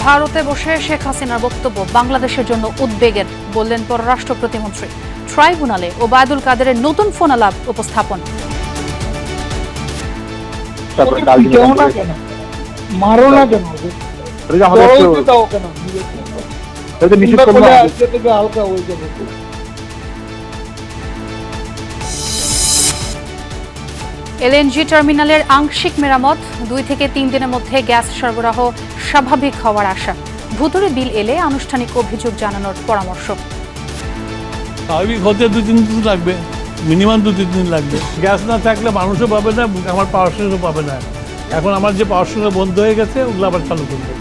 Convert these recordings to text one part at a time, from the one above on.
ভারতে বসে শেখ হাসিনার বক্তব্য বাংলাদেশের জন্য উদ্বেগের, বললেন পররাষ্ট্র প্রতিমন্ত্রী। ট্রাইব্যুনালে ওবায়দুল কাদেরের নতুন ফোনালাপ উপস্থাপন। এলএনজি টার্মিনালের আংশিক মেরামত, 2 থেকে 3 দিনের মধ্যে গ্যাস সরবরাহ স্বাভাবিক হওয়ার আশা। ভুতুড়ে বিল এলে আনুষ্ঠানিক অভিযোগ জানানোর পরামর্শ। স্বাভাবিক হতে 2-3 দিন লাগবে, মিনিমাম 2-3 দিন লাগবে। গ্যাস না থাকলে মানুষও পাবে না, আমার পাওয়ার স্টেশনও পাবে না। এখন আমার যে পাওয়ার স্টেশন বন্ধ হয়ে গেছে, ওগুলো আবার চালু করবে।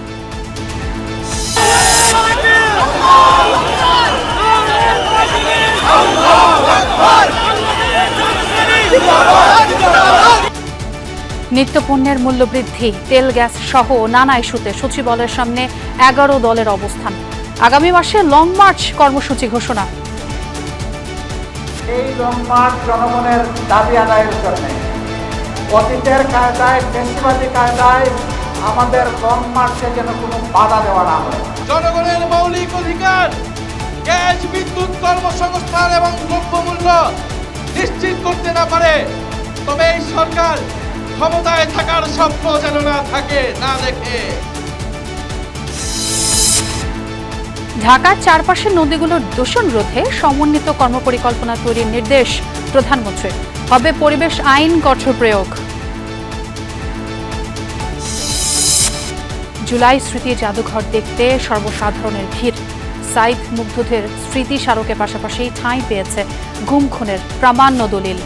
নিত্যপণ্যের মূল্যবৃদ্ধি, তেল গ্যাস সহ নানা ইস্যুতে সচিবালয়ের সামনে 11 দলের অবস্থান। আগামী মাসে লং মার্চ কর্মসূচি ঘোষণা। এই লং মার্চ জনগণের দাবি আদায়ের জন্য। অতীতের কায়দায়, ফেসিবাদী কায়দায় আমাদের লং মার্চে যেন কোনো বাধা দেওয়া না হয়। জনগণের মৌলিক অধিকার, গ্যাস, বিদ্যুৎ, কর্মসংস্থান এবং দ্রব্যমূল্য নিশ্চিত করতে না পারে, তবে এই সরকার ক্ষমতায় থাকার স্বপ্ন যেন না থাকে, না দেখে। ঢাকার চারপাশের নদীগুলোর দূষণ রোধে সমন্বিত কর্মপরিকল্পনা তৈরির নির্দেশ প্রধানমন্ত্রীর। হবে পরিবেশ আইন কঠোর প্রয়োগ। জুলাই স্মৃতি জাদুঘর দেখতে সর্বসাধারণের ভিড়। সাইদ মুগ্ধদের স্মৃতি স্মারকের পাশাপাশি ঠাঁই পেয়েছে গুম খুনের প্রামাণ্য দলিল।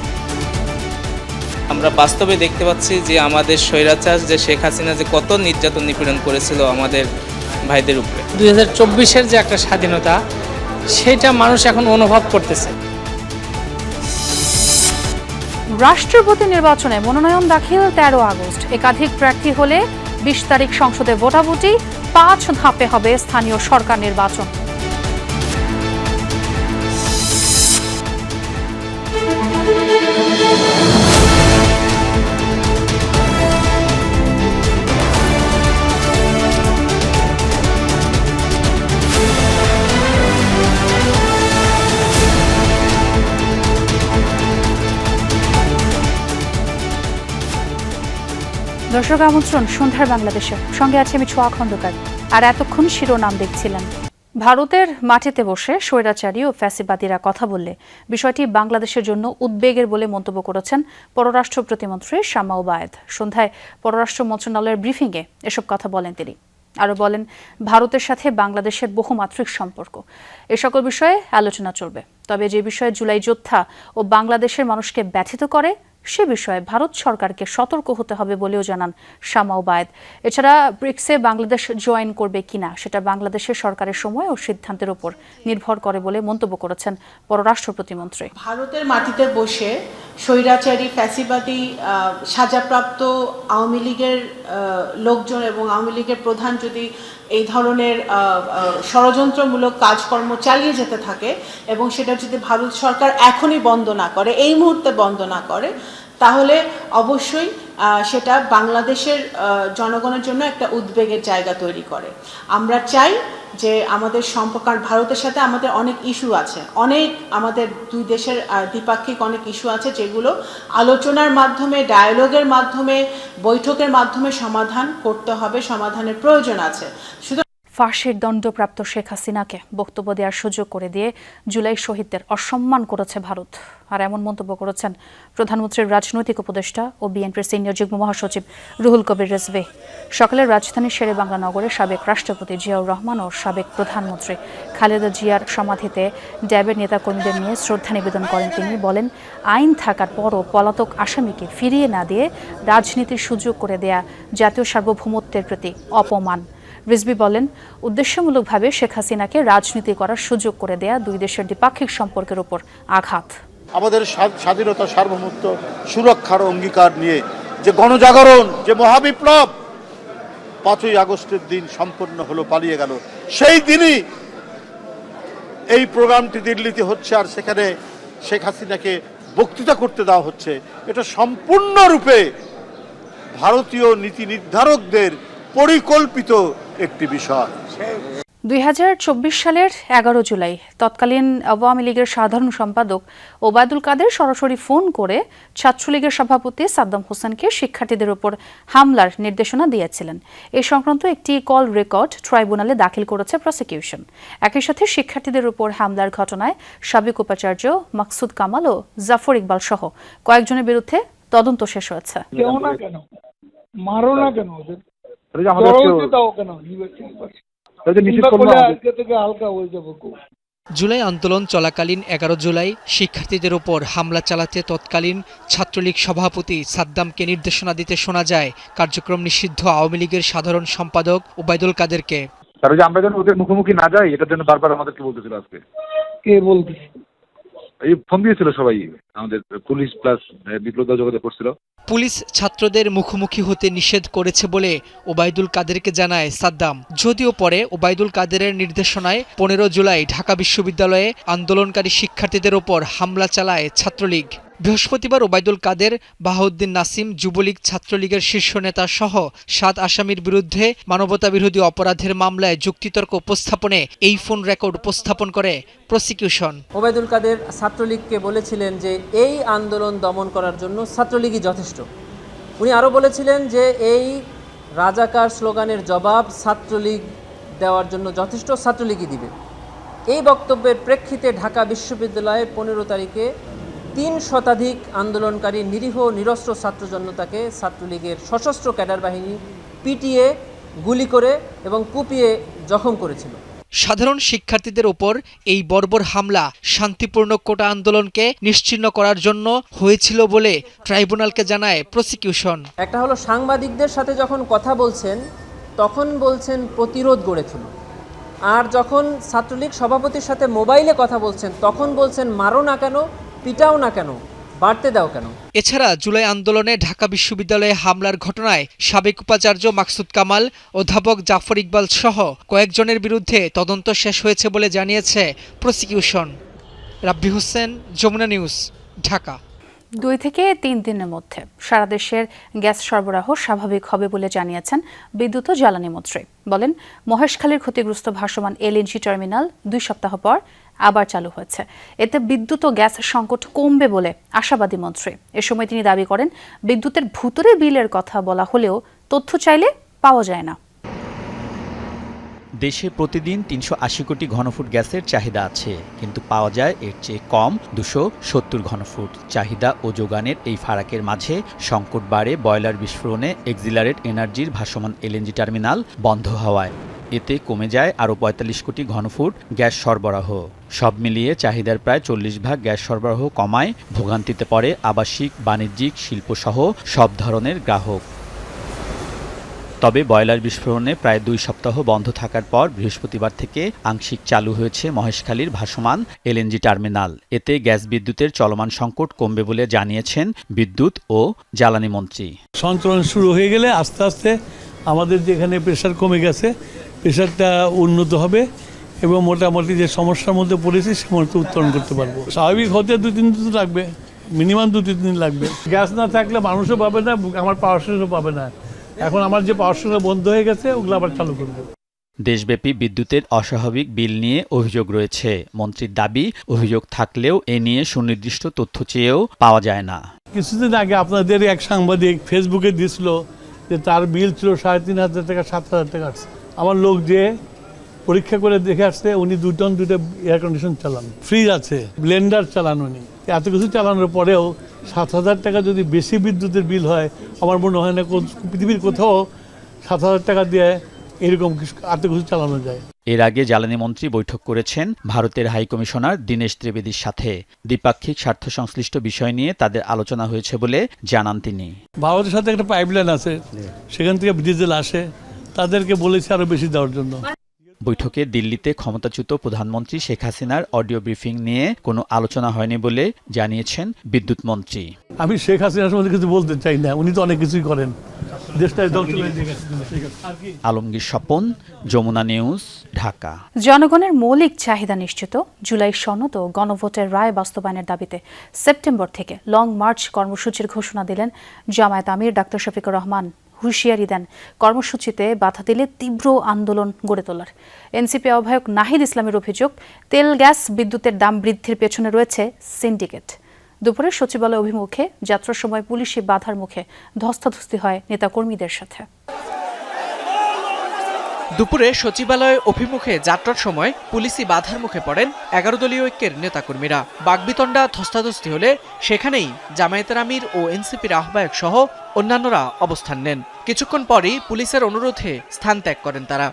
আমরা বাস্তবে দেখতে পাচ্ছি যে আমাদের স্বৈরাচার যে শেখ হাসিনা যে কত নির্যাতন নিপীড়ন করেছিল আমাদের ভাইদের উপরে। 2024-এর যে একটা স্বাধীনতা, সেটা মানুষ এখন অনুভব করতেছে। রাষ্ট্রপতি নির্বাচনে মনোনয়ন দাখিল 13 আগস্ট। একাধিক প্রার্থী হলে 20 তারিখ সংসদে ভোটাভুটি। 5 ধাপে হবে স্থানীয় সরকার নির্বাচন। দর্শক আমন্ত্রণ সন্ধ্যার বাংলাদেশে, সঙ্গে আছে আমি ছোঁয়া খন্দকার। আর এতক্ষণ শিরোনাম দেখছিলেন। ভারতের মাটিতে বসে স্বৈরাচারী ও ফ্যাসিবাদীরা কথা বললে বিষয়টি বাংলাদেশের জন্য উদ্বেগের বলে মন্তব্য করেছেন পররাষ্ট্র প্রতিমন্ত্রী শামা ওবায়েদ। সন্ধ্যায় পররাষ্ট্র মন্ত্রণালয়ের ব্রিফিংয়ে এসব কথা বলেন তিনি। আরও বলেন, ভারতের সাথে বাংলাদেশের বহুমাত্রিক সম্পর্ক, এ সকল বিষয়ে আলোচনা চলবে। তবে যে বিষয়ে জুলাই যোদ্ধা ও বাংলাদেশের মানুষকে ব্যথিত করে, সে বিষয়ে ভারত সরকারকে সতর্ক হতে হবে বলেও জানান শামা ওবায়েদ। এছাড়া ব্রিক্সে বাংলাদেশ জয়েন করবে কিনা সেটা বাংলাদেশের সরকারের সময় ও সিদ্ধান্তের উপর নির্ভর করে বলে মন্তব্য করেছেন পররাষ্ট্র প্রতিমন্ত্রী। ভারতের মাটিতে বসে স্বৈরাচারী, ফ্যাসিবাদী, সাজাপ্রাপ্ত আওয়ামী লীগের লোকজন এবং আওয়ামী লীগের প্রধান যদি এই ধরনের ষড়যন্ত্রমূলক কাজকর্ম চালিয়ে যেতে থাকে এবং সেটা যদি ভারত সরকার এখনই বন্ধ না করে, এই মুহূর্তে বন্ধ না করে, তাহলে অবশ্যই সেটা বাংলাদেশের জনগণের জন্য একটা উদ্বেগের জায়গা তৈরি করে। আমরা চাই যে আমাদের সম্পর্ক, কারণ ভারতের সাথে আমাদের অনেক ইস্যু আছে, আমাদের দুই দেশের দ্বিপাক্ষিক অনেক ইস্যু আছে, যেগুলো আলোচনার মাধ্যমে, ডায়ালগের মাধ্যমে, বৈঠকের মাধ্যমে সমাধান করতে হবে, সমাধানের প্রয়োজন আছে। শুধু ফাঁসির দণ্ডপ্রাপ্ত শেখ হাসিনাকে বক্তব্য দেওয়ার সুযোগ করে দিয়ে জুলাই শহীদদের অসম্মান করেছে ভারত। আর এমন মন্তব্য করেছেন প্রধানমন্ত্রীর রাজনৈতিক উপদেষ্টা ও বিএনপির সিনিয়র যুগ্ম মহাসচিব রুহুল কবির রিজভী। সকালে রাজধানীর শেরেবাংলা নগরে সাবেক রাষ্ট্রপতি জিয়াউর রহমান ও সাবেক প্রধানমন্ত্রী খালেদা জিয়ার সমাধিতে ড্যাবের নেতাকর্মীদের নিয়ে শ্রদ্ধা নিবেদন করেন তিনি। বলেন, আইন থাকার পরও পলাতক আসামিকে ফিরিয়ে না দিয়ে রাজনীতির সুযোগ করে দেয়া জাতীয় সার্বভৌমত্বের প্রতি অপমান। রিজভী বলেন, উদ্দেশ্যমূলকভাবে শেখ হাসিনাকে রাজনীতি করার সুযোগ করে দেয়া দুই দেশের দ্বিপাক্ষিক সম্পর্কের উপর আঘাত। আমাদের স্বাধীনতা, সার্বভৌমত্ব সুরক্ষার অঙ্গীকার নিয়ে যে গণজাগরণ, যে মহাবিপ্লব 5ই আগস্টের দিন সম্পন্ন হলো, পালিয়ে গেল, সেই দিনই এই প্রোগ্রামটি দিল্লিতে হচ্ছে আর সেখানে শেখ হাসিনাকে বক্তৃতা করতে দেওয়া হচ্ছে। এটা সম্পূর্ণরূপে ভারতীয় নীতি নির্ধারকদের পরিকল্পিত একটি বিষয়। 2024 সালের 11 জুলাই তৎকালীন আওয়ামী লীগের সাধারণ সম্পাদক ওবায়দুল কাদের সরাসরি ফোন করে ছাত্রলীগের সভাপতি সাদ্দাম হোসেনকে শিক্ষার্থীদের উপর হামলার নির্দেশনা দিয়েছিলেন। এই সংক্রান্ত একটি কল রেকর্ড ট্রাইব্যুনালে দাখিল করেছে প্রসিকিউশন। একই সাথে শিক্ষার্থীদের উপর হামলার ঘটনায় সাবেক উপাচার্য মাকসুদ কামাল ও জাফর ইকবাল সহ কয়েকজনের বিরুদ্ধে তদন্ত শেষ হয়েছে। মারো না কেন ওদের, দাও কেন জুলাই আন্দোলন চলাকালীন 11 জুলাই শিক্ষার্থীদের উপর হামলা চালাতে তৎকালীন ছাত্রলীগ সভাপতি সাদ্দামকে নির্দেশনা দিতে শোনা যায় কার্যক্রম নিষিদ্ধ আওয়ামী লীগের সাধারণ সম্পাদক ওবায়দুল কাদেরকে। তার যে আমরা যেন ওদের মুখোমুখি না যাই এটার জন্য বারবার আমাদেরকে বলতেছিল। আজকে কে বলতেছে? এই ফোন দিয়েছিল সবাই, আমাদের পুলিশ প্লাস বিপ্লব যোগাযোগ করছিল। পুলিশ ছাত্রদের মুখোমুখি হতে নিষেধ করেছে বলে ওবায়দুল কাদেরকে জানায় সাদ্দাম। যদিও পরে ওবায়দুল কাদেরের নির্দেশনায় 15 জুলাই ঢাকা বিশ্ববিদ্যালয়ে আন্দোলনকারী শিক্ষার্থীদের ওপর হামলা চালায় ছাত্রলীগ। বৃহস্পতিবার ওবায়দুল কাদের, বাহাউদ্দিন নাসিম, যুবলীগ ছাত্রলীগের শীর্ষ নেতা সহ 7 আসামির বিরুদ্ধে মানবতাবিরোধী অপরাধের মামলায় যুক্তিতর্ক উপস্থাপনে এই ফোন রেকর্ড উপস্থাপন করে প্রসিকিউশন। ওবায়দুল কাদের ছাত্রলীগকে বলেছিলেন যে এই আন্দোলন দমন করার জন্য ছাত্রলীগই যথেষ্ট। উনি আরও বলেছিলেন যে এই রাজাকার স্লোগানের জবাব ছাত্রলীগ দেওয়ার জন্য যথেষ্ট, ছাত্রলীগই দিবে। এই বক্তব্যের প্রেক্ষিতে ঢাকা বিশ্ববিদ্যালয়ে 15 তারিখে 3 শতাধিক আন্দোলনকারী নিরীহ নিরস্ত্র ছাত্র জনতাকে ছাত্রলীগের সশস্ত্র ক্যাডার বাহিনী পিটিয়ে, গুলি করে এবং কুপিয়ে জখম করেছিল। সাধারণ শিক্ষার্থীদের ওপর এই বর্বর হামলা শান্তিপূর্ণ কোটা আন্দোলনকে নিশ্চিহ্ন করার জন্য হয়েছিল বলে ট্রাইব্যুনালকে জানায় প্রসিকিউশন। একটা হলো সাংবাদিকদের সাথে যখন কথা বলছেন তখন বলছেন প্রতিরোধ গড়ে তুলুন, আর যখন ছাত্রলীগ সভাপতির সাথে মোবাইলে কথা বলছেন তখন বলছেন মারো না কেন, পিটাও না কেন, বাড়তে দাও কেন। এছাড়া জুলাই আন্দোলনে ঢাকা বিশ্ববিদ্যালয়ে হামলার ঘটনায় সাবেক উপাচার্য মাকসুদ কামাল, অধ্যাপক জাফর ইকবাল সহ কয়েকজনের বিরুদ্ধে তদন্ত শেষ হয়েছে বলে জানিয়েছে প্রসিকিউশন। রাব্বি হোসেন, যমুনা নিউজ, ঢাকা। 2 থেকে 3 দিনের মধ্যে সারা দেশের গ্যাস সরবরাহ স্বাভাবিক হবে বলে জানিয়েছেন বিদ্যুৎ ও জ্বালানি মন্ত্রী। বলেন, মহেশখালীর ক্ষতিগ্রস্ত ভাসমান এলএনজি টার্মিনাল 2 সপ্তাহ পর আবার চালু হয়েছে। এতে বিদ্যুৎ ও গ্যাস সংকট কমবে বলে আশাবাদী মন্ত্রী। এ সময় তিনি দাবি করেন, বিদ্যুতের ভুতুরে বিলের কথা বলা হলেও তথ্য চাইলে পাওয়া যায় না। দেশে প্রতিদিন 380 কোটি ঘনফুট গ্যাসের চাহিদা আছে, কিন্তু পাওয়া যায় এর চেয়ে কম 270 ঘনফুট। চাহিদা ও যোগানের এই ফারাকের মাঝে সংকট বাড়ে বয়লার বিস্ফোরণে এক্সিলারেট এনার্জির ভাসমান এলএনজি টার্মিনাল বন্ধ হওয়ায়। এতে কমে যায় আরও 45 কোটি ঘনফুট গ্যাস সরবরাহ। সব মিলিয়ে চাহিদার প্রায় 40% গ্যাস সরবরাহ কমায় ভোগান্তিতে পড়ে আবাসিক, বাণিজ্যিক, শিল্পসহ সব ধরনের গ্রাহক। তবে বয়লার বিস্ফোরণে প্রায় 2 সপ্তাহ বন্ধ থাকার পর বৃহস্পতিবার থেকে আংশিক চালু হয়েছে মহেশখালীর ভাসমান এলএনজি টার্মিনাল। এতে গ্যাস বিদ্যুতের চলমান সংকট কমবে বলে জানিয়েছেন বিদ্যুৎ ও জ্বালানি মন্ত্রী। সঞ্চালন শুরু হয়ে গেলে আস্তে আস্তে আমাদের যেখানে প্রেশার কমে গেছে প্রেশারটা উন্নত হবে এবং মোটামুটি যে সমস্যার মধ্যে পড়েছি সে মধ্যে উত্তরণ করতে পারবো। স্বাভাবিক হতে 2-3 দিন লাগবে, মিনিমাম 2-3 দিন লাগবে। গ্যাস না থাকলে মানুষও পাবে না, আমার পাওয়ার স্টেশনও পাবে না। এখন আমার যে পাওয়ার স্টেশন বন্ধ হয়ে গেছে ওগুলো আবার চালু করবে। দেশব্যাপী বিদ্যুতের অস্বাভাবিক বিল নিয়ে অভিযোগ রয়েছে। মন্ত্রীর দাবি, অভিযোগ থাকলেও এ নিয়ে সুনির্দিষ্ট তথ্য চেয়েও পাওয়া যায় না। কিছুদিন আগে আপনাদের এক সাংবাদিক ফেসবুকে দিছিল যে তার বিল ছিল 3,500 টাকা, 7,000 টাকা আসছে। আমার লোক যে পরীক্ষা করে দেখে আসছে উনি 2 টন 2টা এয়ার কন্ডিশন চালান, ফ্রিজ আছে, ব্লেন্ডার চালান। উনি এত কিছু চালানোর পরেও 7,000 টাকা যদি বেশি বিদ্যুতের বিল হয়, আমার মনে হয় না পৃথিবীর কোথাও 7,000 টাকা দিয়ে এরকম এত কিছু চালানো যায়। এর আগে জ্বালানি মন্ত্রী বৈঠক করেছেন ভারতের হাইকমিশনার দীনেশ ত্রিবেদীর সাথে। দ্বিপাক্ষিক স্বার্থ সংশ্লিষ্ট বিষয় নিয়ে তাদের আলোচনা হয়েছে বলে জানান তিনি। ভারতের সাথে একটা পাইপলাইন আছে, সেখান থেকে ডিজেল আসে, তাদেরকে বলেছে আরো বেশি দেওয়ার জন্য। বৈঠকে দিল্লিতে ক্ষমতাচ্যুত প্রধানমন্ত্রী শেখ হাসিনার অডিও ব্রিফিং নিয়ে কোনো আলোচনা হয়নি বলে জানিয়েছেন বিদ্যুৎ মন্ত্রী। আমি শেখ হাসিনার সম্বন্ধে কিছু বলতে চাই না, উনি তো অনেক কিছুই করেন। আলমগীর স্বপন, যমুনা নিউজ, ঢাকা। জনগণের মৌলিক চাহিদা নিশ্চিত, জুলাই সনদ ও গণভোটের রায় বাস্তবায়নের দাবিতে সেপ্টেম্বর থেকে লং মার্চ কর্মসূচির ঘোষণা দিলেন জামায়াত আমির ডাক্তার শফিকুর রহমান। হুঁশিয়ারি দেন কর্মসূচিতে বাধা দিলে তীব্র আন্দোলন গড়ে তোলার। এনসিপি আহ্বায়ক নাহিদ ইসলামের অভিযোগ, তেল গ্যাস বিদ্যুতের দাম বৃদ্ধির পেছনে রয়েছে সিন্ডিকেট। দুপুরে সচিবালয় অভিমুখে যাত্রার সময় পুলিশি বাধার মুখে ধস্তাধস্তি হয় নেতাকর্মীদের সাথে। দুপুরে সচিবালয় অভিমুখে যাত্রার সময় পুলিশি বাধার মুখে পড়েন 11 দলীয় ঐক্যের নেতাকর্মীরা। বাগবিতণ্ডা ধস্তাধস্তি হলে সেখানেই জামায়াতের আমির ও এনসিপির আহ্বায়ক সহ অন্যান্যরা অবস্থান নেন। কিছুক্ষণ পরই পুলিশের অনুরোধে স্থান ত্যাগ করেন তারা।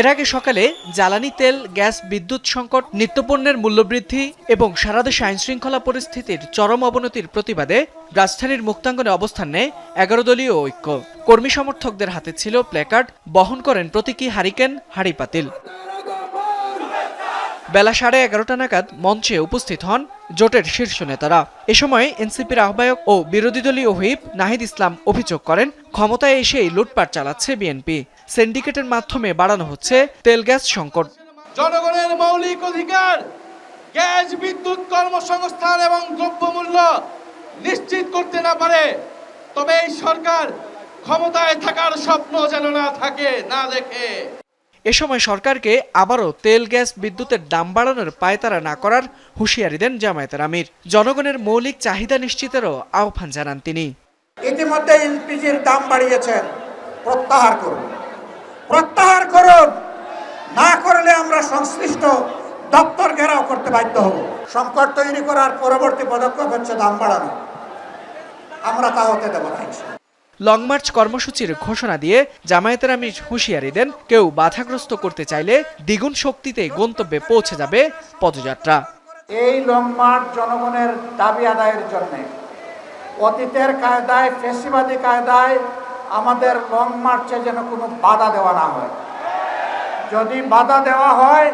এর আগে সকালে জ্বালানি তেল, গ্যাস, বিদ্যুৎ সংকট, নিত্যপণ্যের মূল্যবৃদ্ধি এবং সারা দেশে আইনশৃঙ্খলা পরিস্থিতির চরম অবনতির প্রতিবাদে রাজধানীর মুক্তাঙ্গনে অবস্থান নেয় 11 দলীয় ঐক্য। কর্মী সমর্থকদের হাতে ছিল প্ল্যাকার্ড, বহন করেন প্রতীকী হারিকেন, হাঁড়ি পাতিল। বেলা 11:30 নাগাদ মঞ্চে উপস্থিত হন জোটের শীর্ষ নেতারা। এ সময় এনসিপির আহ্বায়ক ও বিরোধী দলীয় হুইপ নাহিদ ইসলাম অভিযোগ করেন, ক্ষমতায় এসেই লুটপাট চালাচ্ছে বিএনপি। সিন্ডিকেটের মাধ্যমে বাড়ানো হচ্ছে তেল গ্যাস সংকট। জনগণের মৌলিক অধিকার গ্যাস, বিদ্যুৎ, কর্মসংস্থান এবং দ্রব্যমূল্য নিশ্চিত করতে না পারে, তবে এই সরকার ক্ষমতায় থাকার স্বপ্ন যেন না দেখে। এ সময় সরকারকে আবারও তেল, গ্যাস, বিদ্যুতের দাম বাড়ানোর পায়তারা না করার হুঁশিয়ারি দেন জামায়াতের আমির। জনগণের মৌলিক চাহিদা নিশ্চিতেরও আহ্বান জানান তিনি। ইতিমধ্যে এলপিজির দাম বাড়িয়েছেন, প্রত্যাহার করুন, প্রত্যাহার করুন। না করলে আমরা সংশ্লিষ্ট দপ্তর ঘেরাও করতে বাধ্য হব। সংকট তৈরি করার পরবর্তী পদক্ষেপ হচ্ছে দাম বাড়ানো। আমরা তা হতে দেব না। লং মার্চ কর্মসূচির ঘোষণা দিয়ে জামায়াতের আমির হুঁশিয়ারি দেন, কেউ বাধাগ্রস্ত করতে চাইলে দ্বিগুণ শক্তিতে গন্তব্যে পৌঁছে যাবে পদযাত্রা। এই লং মার্চ জনগণের দাবি আদায়ের জন্য। অতীতের কায়দায়, ফ্যাসিবাদী কায়দায় আমাদের লং মার্চে যেন কোনো বাধা দেওয়া না হয়। যদি বাধা দেওয়া হয়,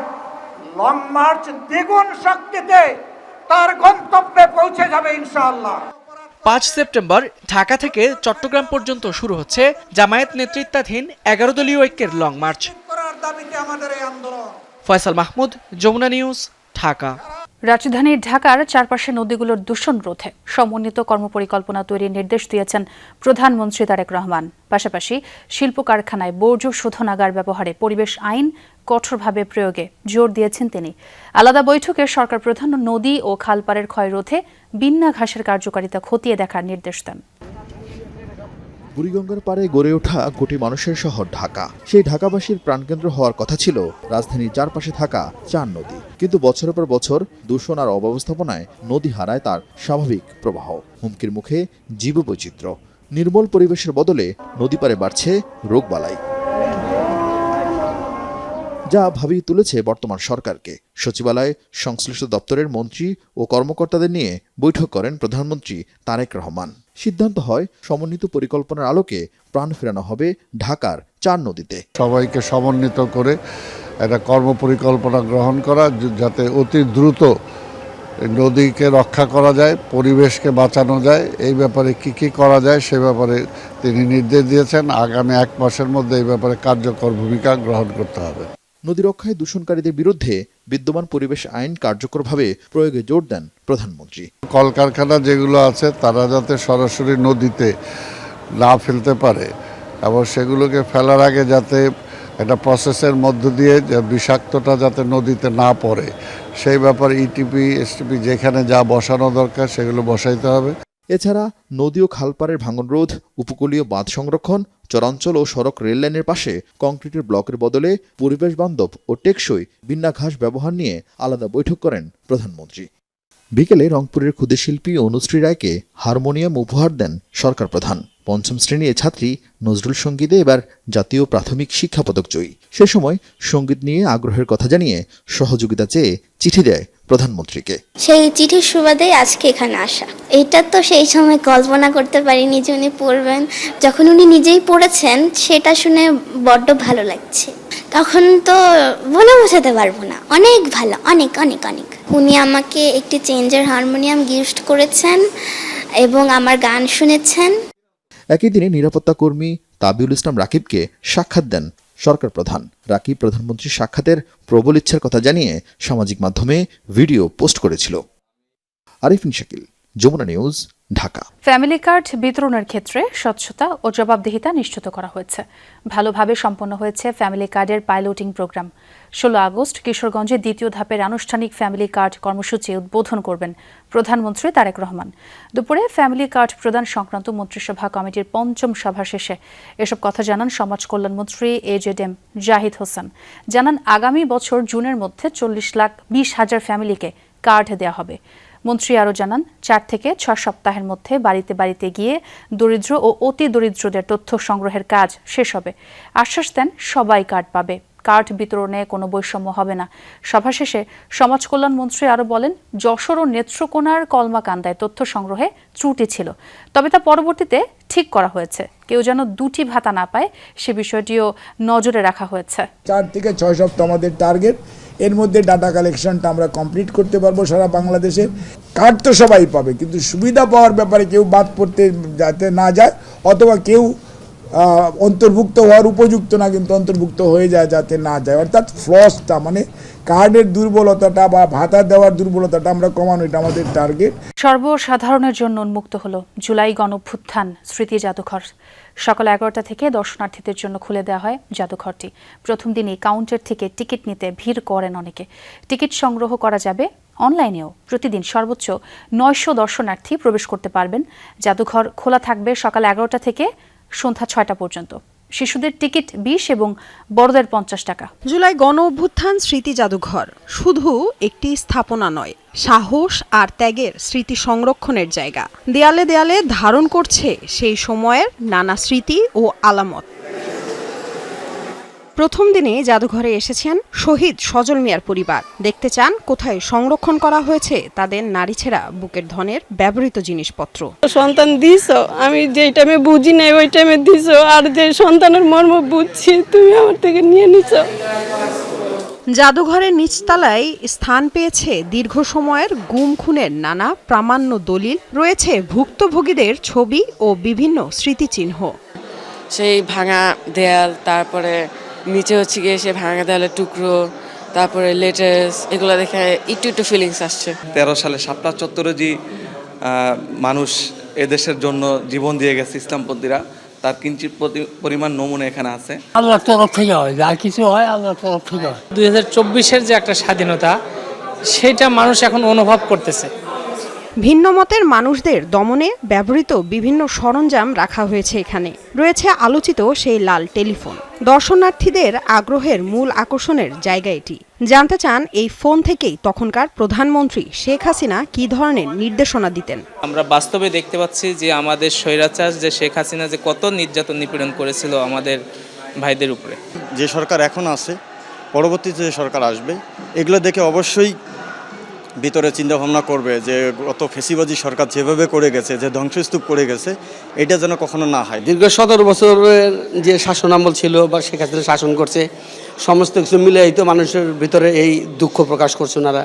লং মার্চ দ্বিগুণ শক্তিতে তার গন্তব্যে পৌঁছে যাবে ইনশাআল্লাহ। 5 সেপ্টেম্বর ঢাকা থেকে চট্টগ্রাম পর্যন্ত শুরু হচ্ছে জামায়াত নেতৃত্বাধীন 11 দলীয় ঐক্যের long march. Faisal Mahmud, Jamuna news, Dhaka. রাজধানী ঢাকার চারপাশে নদীগুলোর দূষণ রোধে সমন্বিত কর্মপরিকল্পনা তৈরির নির্দেশ দিয়েছেন প্রধানমন্ত্রী তারেক রহমান। পাশাপাশি শিল্প কারখানায় বর্জ্য শোধনাগার ব্যবহারে পরিবেশ আইন কঠোরভাবে প্রয়োগে জোর দিয়েছেন তিনি। আলাদা বৈঠকে সরকার প্রধান নদী ও খালপাড়ের ক্ষয় রোধে বিন্না ঘাসের কার্যকারিতা খতিয়ে দেখার নির্দেশ দেন। বুড়িগঙ্গার পাড়ে গড়ে ওঠা কোটি মানুষের শহর ঢাকা, সেই ঢাকাবাসীর প্রাণকেন্দ্র হওয়ার কথা ছিল রাজধানীর চারপাশে থাকা 4 নদী। কিন্তু বছরের পর বছর দূষণ আর অব্যবস্থাপনায় নদী হারায় তার স্বাভাবিক প্রবাহ। হুমকির মুখে জীববৈচিত্র্য। নির্মল পরিবেশের বদলে নদী পাড়ে বাড়ছে রোগবালাই, যা ভাবিয়ে তুলেছে বর্তমান সরকারকে। সচিবালয়ে সংশ্লিষ্ট দপ্তরের মন্ত্রী ও কর্মকর্তাদের নিয়ে বৈঠক করেন প্রধানমন্ত্রী তারেক রহমান। সিদ্ধান্ত হয় সমন্বিত পরিকল্পনার আলোকে প্রাণ ফেরানো হবে ঢাকার 4 নদীতে। সবাইকে সমন্বিত করে একটা কর্মপরিকল্পনা গ্রহণ করা, যাতে অতি দ্রুত নদীকে রক্ষা করা যায়, পরিবেশকে বাঁচানো যায়। এই ব্যাপারে কি করা যায় সে ব্যাপারে তিনি নির্দেশ দিয়েছেন। আগামী 1 মাসের মধ্যে এই ব্যাপারে কার্যকর ভূমিকা গ্রহণ করতে হবে। নদী রক্ষায় দূষণকারীদের বিরুদ্ধে বিদ্যমান পরিবেশ আইন কার্যকরভাবে প্রয়োগে জোর দেন প্রধানমন্ত্রী। কলকারখানা যেগুলো আছে তারা যাতে সরাসরি নদীতে না ফেলতে পারে এবং সেগুলোকে ফেলার আগে যাতে একটা প্রসেসের মধ্য দিয়ে বিষাক্তটা যাতে নদীতে না পড়ে সেই ব্যাপারে ইটিপি, এসটিপি যেখানে যা বসানো দরকার সেগুলো বসাইতে হবে। এছাড়া নদী ও খালপাড়ের ভাঙন রোধ, উপকূলীয় বাঁধ সংরক্ষণ, চরাঞ্চল ও সড়ক রেল লাইনের পাশে কংক্রিটের ব্লকের বদলে পরিবেশ বান্ধব ও টেকসই বিন্না ঘাস ব্যবহার নিয়ে আলাদা বৈঠক করেন প্রধানমন্ত্রী। বিকেলে রংপুরের ক্ষুদেশিল্পী অনুশ্রী রায়কে হারমোনিয়াম উপহার দেন সরকার প্রধান। 5ম শ্রেণীর ছাত্রী নজরুল সঙ্গীতে এবার জাতীয় প্রাথমিক শিক্ষা পদক জয়ী। সে সময় সঙ্গীত নিয়ে আগ্রহের কথা জানিয়ে সহযোগিতা চেয়ে চিঠি দেয় প্রধানমন্ত্রীকে। সেই চিঠির সুবাদে আজকে এখানে আসা। এটা তো সেই সময় কল্পনা করতে পারিনি যে উনি পড়বেন। যখন উনি নিজেই পড়েছেন সেটা শুনে বড্ড ভালো লাগছে। তখন তো বলে বোঝাতে পারবো না, অনেক ভালো, অনেক অনেক অনেক। উনি আমাকে একটি চেঞ্জার হারমোনিয়াম গিফট করেছেন এবং আমার গান শুনেছেন। একই দিনে নিরাপত্তা কর্মী তাবিউল ইসলাম রাকিবকে সাক্ষাৎ দেন সরকার প্রধান। রাকিব প্রধানমন্ত্রীর সাক্ষাতের প্রবল ইচ্ছার কথা জানিয়ে সামাজিক মাধ্যমে ভিডিও পোস্ট করেছিল। Arifin Shakil, Jamuna news, Dhaka. Family card বিতরণের ক্ষেত্রে স্বচ্ছতা ও জবাবদিহিতা নিশ্চিত করা হয়েছে। ভালোভাবে সম্পন্ন হয়েছে ফ্যামিলি কার্ডের পাইলটিং প্রোগ্রাম। 16 আগস্ট কিশোরগঞ্জে দ্বিতীয় ধাপের আনুষ্ঠানিক ফ্যামিলি কার্ড কর্মসূচি উদ্বোধন করবেন প্রধানমন্ত্রী তারেক রহমান। দুপুরে ফ্যামিলি কার্ড প্রদান সংক্রান্ত মন্ত্রিসভা কমিটির 5ম সভা শেষে এসব কথা জানান সমাজ কল্যাণমন্ত্রী AJM জাহিদ হোসেন। জানান আগামী বছর জুনের মধ্যে 40,20,000 ফ্যামিলিকে কার্ড দেওয়া হবে। মন্ত্রী আরও জানান 4 থেকে 6 সপ্তাহের মধ্যে বাড়িতে বাড়িতে গিয়ে দরিদ্র ও অতি দরিদ্রদের তথ্য সংগ্রহের কাজ শেষ হবে। আশ্বাস দেন সবাই কার্ড পাবে, কার্ড বিতরণে কোনো বৈষম্য হবে না। সভা শেষে সমাজ কল্যাণ মন্ত্রী আরও বলেন, যশোর ও নেত্রকোনার কলমাকান্দায় তথ্য সংগ্রহে ত্রুটি ছিল, তবে তা পরবর্তীতে ঠিক করা হয়েছে। কেউ যেন 2টি ভাতা না পায় সে বিষয়টিও নজরে রাখা হয়েছে। 4 থেকে 6 সপ্তাহ আমাদের টার্গেট। এর মধ্যে ডাটা কালেকশনটা আমরা কমপ্লিট করতে পারবো সারা বাংলাদেশে। কার্ড তো সবাই পাবে, কিন্তু সুবিধা পাওয়ার ব্যাপারে কেউ বাদ পড়তে যাতে না যায়, অথবা কেউ অন্তর্ভুক্ত হওয়ার উপযুক্ত না কিন্তু অন্তর্ভুক্ত হয়ে যায় যাতে না যায়, অর্থাৎ ফ্লসটা মানে কার্ডের দুর্বলতাটা বা ভাতা দেওয়ার দুর্বলতাটা আমরা কমানো, এটা আমাদের টার্গেট। সর্বসাধারণের জন্য উন্মুক্ত হলো জুলাই গণঅভ্যুত্থান স্মৃতি জাদুঘর। সকাল 11টা থেকে দর্শনার্থীদের জন্য খুলে দেওয়া হয় জাদুঘরটি। প্রথম দিনই কাউন্টার থেকে টিকিট নিতে ভিড় করেন অনেকে। টিকিট সংগ্রহ করা যাবে অনলাইনেও। প্রতিদিন সর্বোচ্চ 900 দর্শনার্থী প্রবেশ করতে পারবেন। জাদুঘর খোলা থাকবে সকাল 11টা থেকে সন্ধ্যা 6টা পর্যন্ত। শিশুদের টিকিট 20 এবং বড়দের 50 টাকা। জুলাই গণঅভ্যুত্থান স্মৃতি জাদুঘর শুধু একটি স্থাপনা নয়, সাহস আর ত্যাগের স্মৃতি সংরক্ষণের জায়গা। দেয়ালে দেয়ালে ধারণ করছে সেই সময়ের নানা স্মৃতি ও আলামত। প্রথম দিনে জাদুঘরে এসেছেন শহীদ সজল মিয়ার পরিবার। দেখতে চান কোথায় সংরক্ষণ করা হয়েছে তাদের নারীছেঁড়া বুকের ধনের ব্যবহৃত জিনিসপত্র। সন্তান দিছো, আমি যে টাইমে বুঝি নাই ওই টাইমে দিছো, আর যে সন্তানের মর্ম বুঝছি তুমি আমার থেকে নিয়ে নিছো। জাদুঘরের নিচতলায় স্থান পেয়েছে দীর্ঘ সময়ের গুম খুনের নানা প্রামাণ্য দলিল, রয়েছে ভুক্তভোগীদের ছবি ও বিভিন্ন স্মৃতিচিহ্ন। সেই ভাঙা দেয়াল, তারপরে নিচে হচ্ছে গিয়ে সে ভাঙা দেয়ালের টুকরো, তারপরে লেটার্স, এগুলো দেখে একটু ফিলিংস আসছে। 13 সালে শাপলা চত্বরে যে মানুষ এদেশের জন্য জীবন দিয়ে গেছে ইসলামপন্থীরা, তার কিঞ্চিত পরিমাণ নমুনা এখানে আছে। আল্লাহর তরফ থেকে হয়, যা কিছু হয় আল্লাহর তরফ থেকে হয়। 2024-এর যে একটা স্বাধীনতা, সেটা মানুষ এখন অনুভব করতেছে। ভিন্ন মতের মানুষদের দমনে ব্যবহৃত বিভিন্ন সরঞ্জাম রাখা হয়েছে এখানে। রয়েছে আলোচিত সেই লাল টেলিফোন। দর্শনার্থীদের আগ্রহের মূল আকর্ষণের জায়গা এটি। জানতে চান এই ফোন থেকেই তখনকার প্রধানমন্ত্রী শেখ হাসিনা কী ধরনের নির্দেশনা দিতেন। আমরা বাস্তবে দেখতে পাচ্ছি যে আমাদের স্বৈরাচার যে শেখ হাসিনা যে কত নির্যাতন নিপীড়ন করেছিল আমাদের ভাইদের উপরে। যে সরকার এখন আছে, পরবর্তীতে যে সরকার আসবে, এগুলো দেখে অবশ্যই ভিতরে চিন্তাভাবনা করবে যে গত ফেসিবাদী সরকার যেভাবে করে গেছে, যে ধ্বংসস্তূপ করে গেছে, এটা যেন কখনো না হয়। দীর্ঘ 17 বছরের যে শাসন আমল ছিল বা শেখ হাসিনা শাসন করছে, সমস্ত কিছু মিলিয়েই তো মানুষের ভিতরে এই দুঃখ প্রকাশ করছে ওনারা,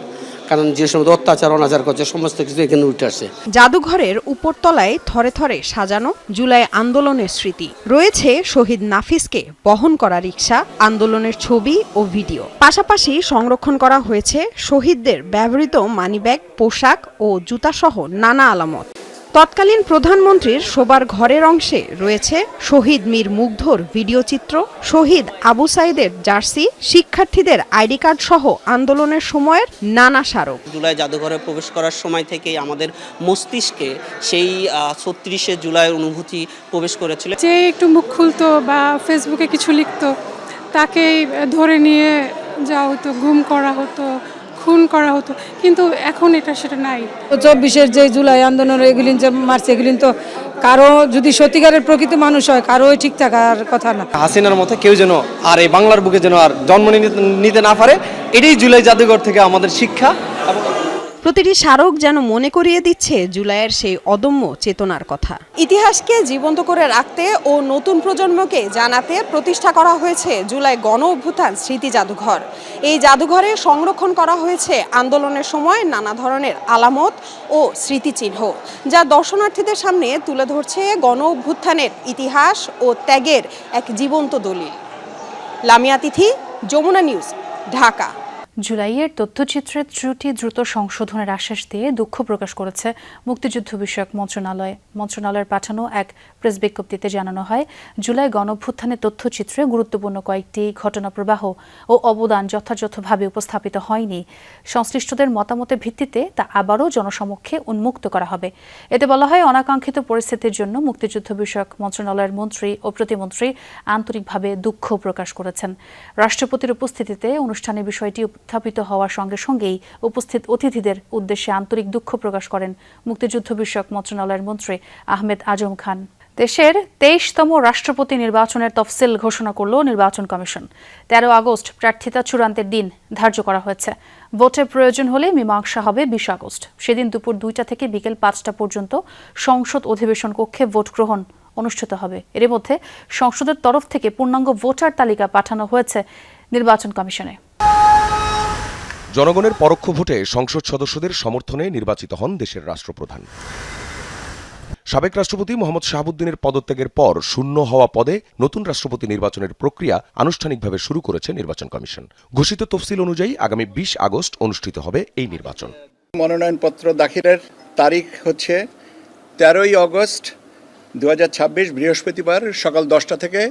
কারণ যে সমস্ত অত্যাচার অনাচার করছে সমস্ত কিছু এখানে উঠে আসছে। জাদুঘরের উপরতলায় থরে থরে সাজানো জুলাই আন্দোলনের স্মৃতি। রয়েছে শহীদ নাফিসকে বহন করা রিকশা, আন্দোলনের ছবি ও ভিডিও। পাশাপাশি সংরক্ষণ করা হয়েছে শহীদদের ব্যবহৃত মানিব্যাগ, পোশাক ও জুতাসহ নানা আলামত। তৎকালীন প্রধানমন্ত্রীর শোবার ঘরের অংশে রয়েছে শহীদ মীর মুগ্ধর ভিডিও চিত্র, শহীদ আবু সাইদের জার্সি, শিক্ষার্থীদের আইডি কার্ড সহ আন্দোলনের সময়ের নানা স্মারক। জুলাই জাদুঘরে প্রবেশ করার সময় থেকেই আমাদের মস্তিষ্কে সেই 36শে জুলাইয়ের অনুভূতি প্রবেশ করেছিল। যে একটু মুখ খুলতো বা ফেসবুকে কিছু লিখতো, তাকেই ধরে নিয়ে যাওয়া হতো, গুম করা হতো, খুন করা হতো, কিন্তু এখন এটা সেটা নাই। 24-এর যে জুলাই আন্দোলন এগুলি যে মারছে, এগুলি তো কারো যদি সত্যিকারের প্রকৃত মানুষ হয় কারো ঠিক থাকার কথা না। হাসিনার মতো কেউ যেন আর এই বাংলার বুকে যেন আর জন্ম নিতে না পারে, এটাই জুলাই জাদুঘর থেকে আমাদের শিক্ষা। প্রতিটি স্মারক যেন মনে করিয়ে দিচ্ছে জুলাইয়ের সেই অদম্য চেতনার কথা। ইতিহাসকে জীবন্ত করে রাখতে ও নতুন প্রজন্মকে জানাতে প্রতিষ্ঠা করা হয়েছে জুলাই গণ অভ্যুত্থান স্মৃতি জাদুঘর। এই জাদুঘরে সংরক্ষণ করা হয়েছে আন্দোলনের সময় নানা ধরনের আলামত ও স্মৃতিচিহ্ন, যা দর্শনার্থীদের সামনে তুলে ধরছে গণ অভ্যুত্থানের ইতিহাস ও ত্যাগের এক জীবন্ত দলিল। লামিয়া তিথি, যমুনা নিউজ, ঢাকা। জুলাইয়ের তথ্যচিত্রের ত্রুটি দ্রুত সংশোধনের আশ্বাস দিয়ে দুঃখ প্রকাশ করেছে মুক্তিযুদ্ধ বিষয়ক মন্ত্রণালয়। মন্ত্রণালয়ের পাঠানো এক প্রেস বিজ্ঞপ্তিতে জানানো হয়, জুলাই গণঅভ্যুত্থানের তথ্যচিত্রে গুরুত্বপূর্ণ কয়েকটি ঘটনা প্রবাহ ও অবদান যথাযথভাবে উপস্থাপিত হয়নি। সংশ্লিষ্টদের মতামতের ভিত্তিতে তা আবারও জনসমক্ষে উন্মুক্ত করা হবে। এতে বলা হয়, অনাকাঙ্ক্ষিত পরিস্থিতির জন্য মুক্তিযুদ্ধ বিষয়ক মন্ত্রণালয়ের মন্ত্রী ও প্রতিমন্ত্রী আন্তরিকভাবে দুঃখ প্রকাশ করেছেন। রাষ্ট্রপতির উপস্থিতিতে অনুষ্ঠানে বিষয়টি উত্থাপিত হওয়ার সঙ্গে সঙ্গেই উপস্থিত অতিথিদের উদ্দেশ্যে আন্তরিক দুঃখ প্রকাশ করেন মুক্তিযুদ্ধ বিষয়ক মন্ত্রণালয়ের মন্ত্রী আহমেদ আজম খান। দেশের ২৩তম রাষ্ট্রপতি নির্বাচনের তফসিল ঘোষণা করল নির্বাচন কমিশন। ১৩ আগস্ট প্রার্থিতা চূড়ান্তের দিন ধার্য করা হয়েছে। ভোটের প্রয়োজন হলে মীমাংসা হবে ২০ আগস্ট। সেদিন দুপুর ২টা থেকে বিকেল ৫টা পর্যন্ত সংসদ অধিবেশন কক্ষে ভোট গ্রহণ অনুষ্ঠিত হবে। এর মধ্যে সংসদের তরফ থেকে পূর্ণাঙ্গ ভোটার তালিকা পাঠানো হয়েছে নির্বাচন কমিশনে। জনগণের পরোক্ষ ভোটে সংসদ সদস্যদের সমর্থনে নির্বাচিত হন দেশের রাষ্ট্রপ্রধান। সাবেক রাষ্ট্রপতি মোহাম্মদ শাহাবুদ্দিনের পদত্যাগের পর শূন্য হওয়া পদে নতুন রাষ্ট্রপতি নির্বাচনের প্রক্রিয়া আনুষ্ঠানিকভাবে শুরু করেছে নির্বাচন কমিশন। ঘোষিত তফসিল অনুযায়ী আগামী ২০ আগস্ট অনুষ্ঠিত হবে এই নির্বাচন। মনোনয়নপত্র দাখিলের তারিখ হচ্ছে ১৩ই আগস্ট ২০২৬ বৃহস্পতিবার সকাল ১০টা থেকে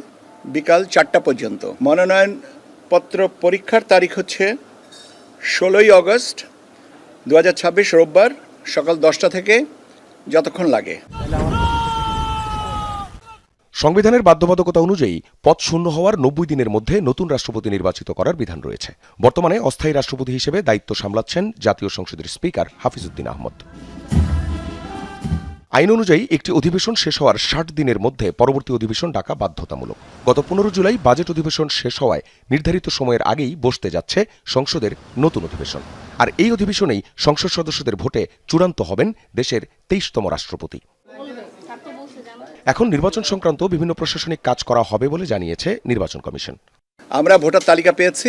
বিকাল ৪টা পর্যন্ত। মনোনয়নপত্র পরীক্ষার তারিখ হচ্ছে ১৬ই আগস্ট ২০২৬ রোববার সকাল ১০টা থেকে যতক্ষণ লাগে। সংবিধানের বাধ্যবাধকতা অনুযায়ী পদ শূন্য হওয়ার ৯০ দিনের মধ্যে নতুন রাষ্ট্রপতি নির্বাচিত করার বিধান রয়েছে। বর্তমানে অস্থায়ী রাষ্ট্রপতি হিসেবে দায়িত্ব সামলাচ্ছেন জাতীয় সংসদের স্পিকার হাফিজউদ্দিন আহমদ। আইন অনুযায়ী একটি অধিবেশন শেষ হওয়ার ৬০ দিনের মধ্যে পরবর্তী অধিবেশন ডাকা বাধ্যতামূলক। গত ১৫ জুলাই বাজেট অধিবেশন শেষ হওয়ায় নির্ধারিত সময়ের আগেই বসতে যাচ্ছে সংসদের নতুন অধিবেশন। আর এই অধিবেশনেই সংসদ সদস্যদের ভোটে চূড়ান্ত হবেন দেশের ২৩তম রাষ্ট্রপতি। এখন নির্বাচন সংক্রান্ত বিভিন্ন প্রশাসনিক কাজ করা হবে বলে জানিয়েছে নির্বাচন কমিশন। আমরা ভোটার তালিকা পেয়েছি।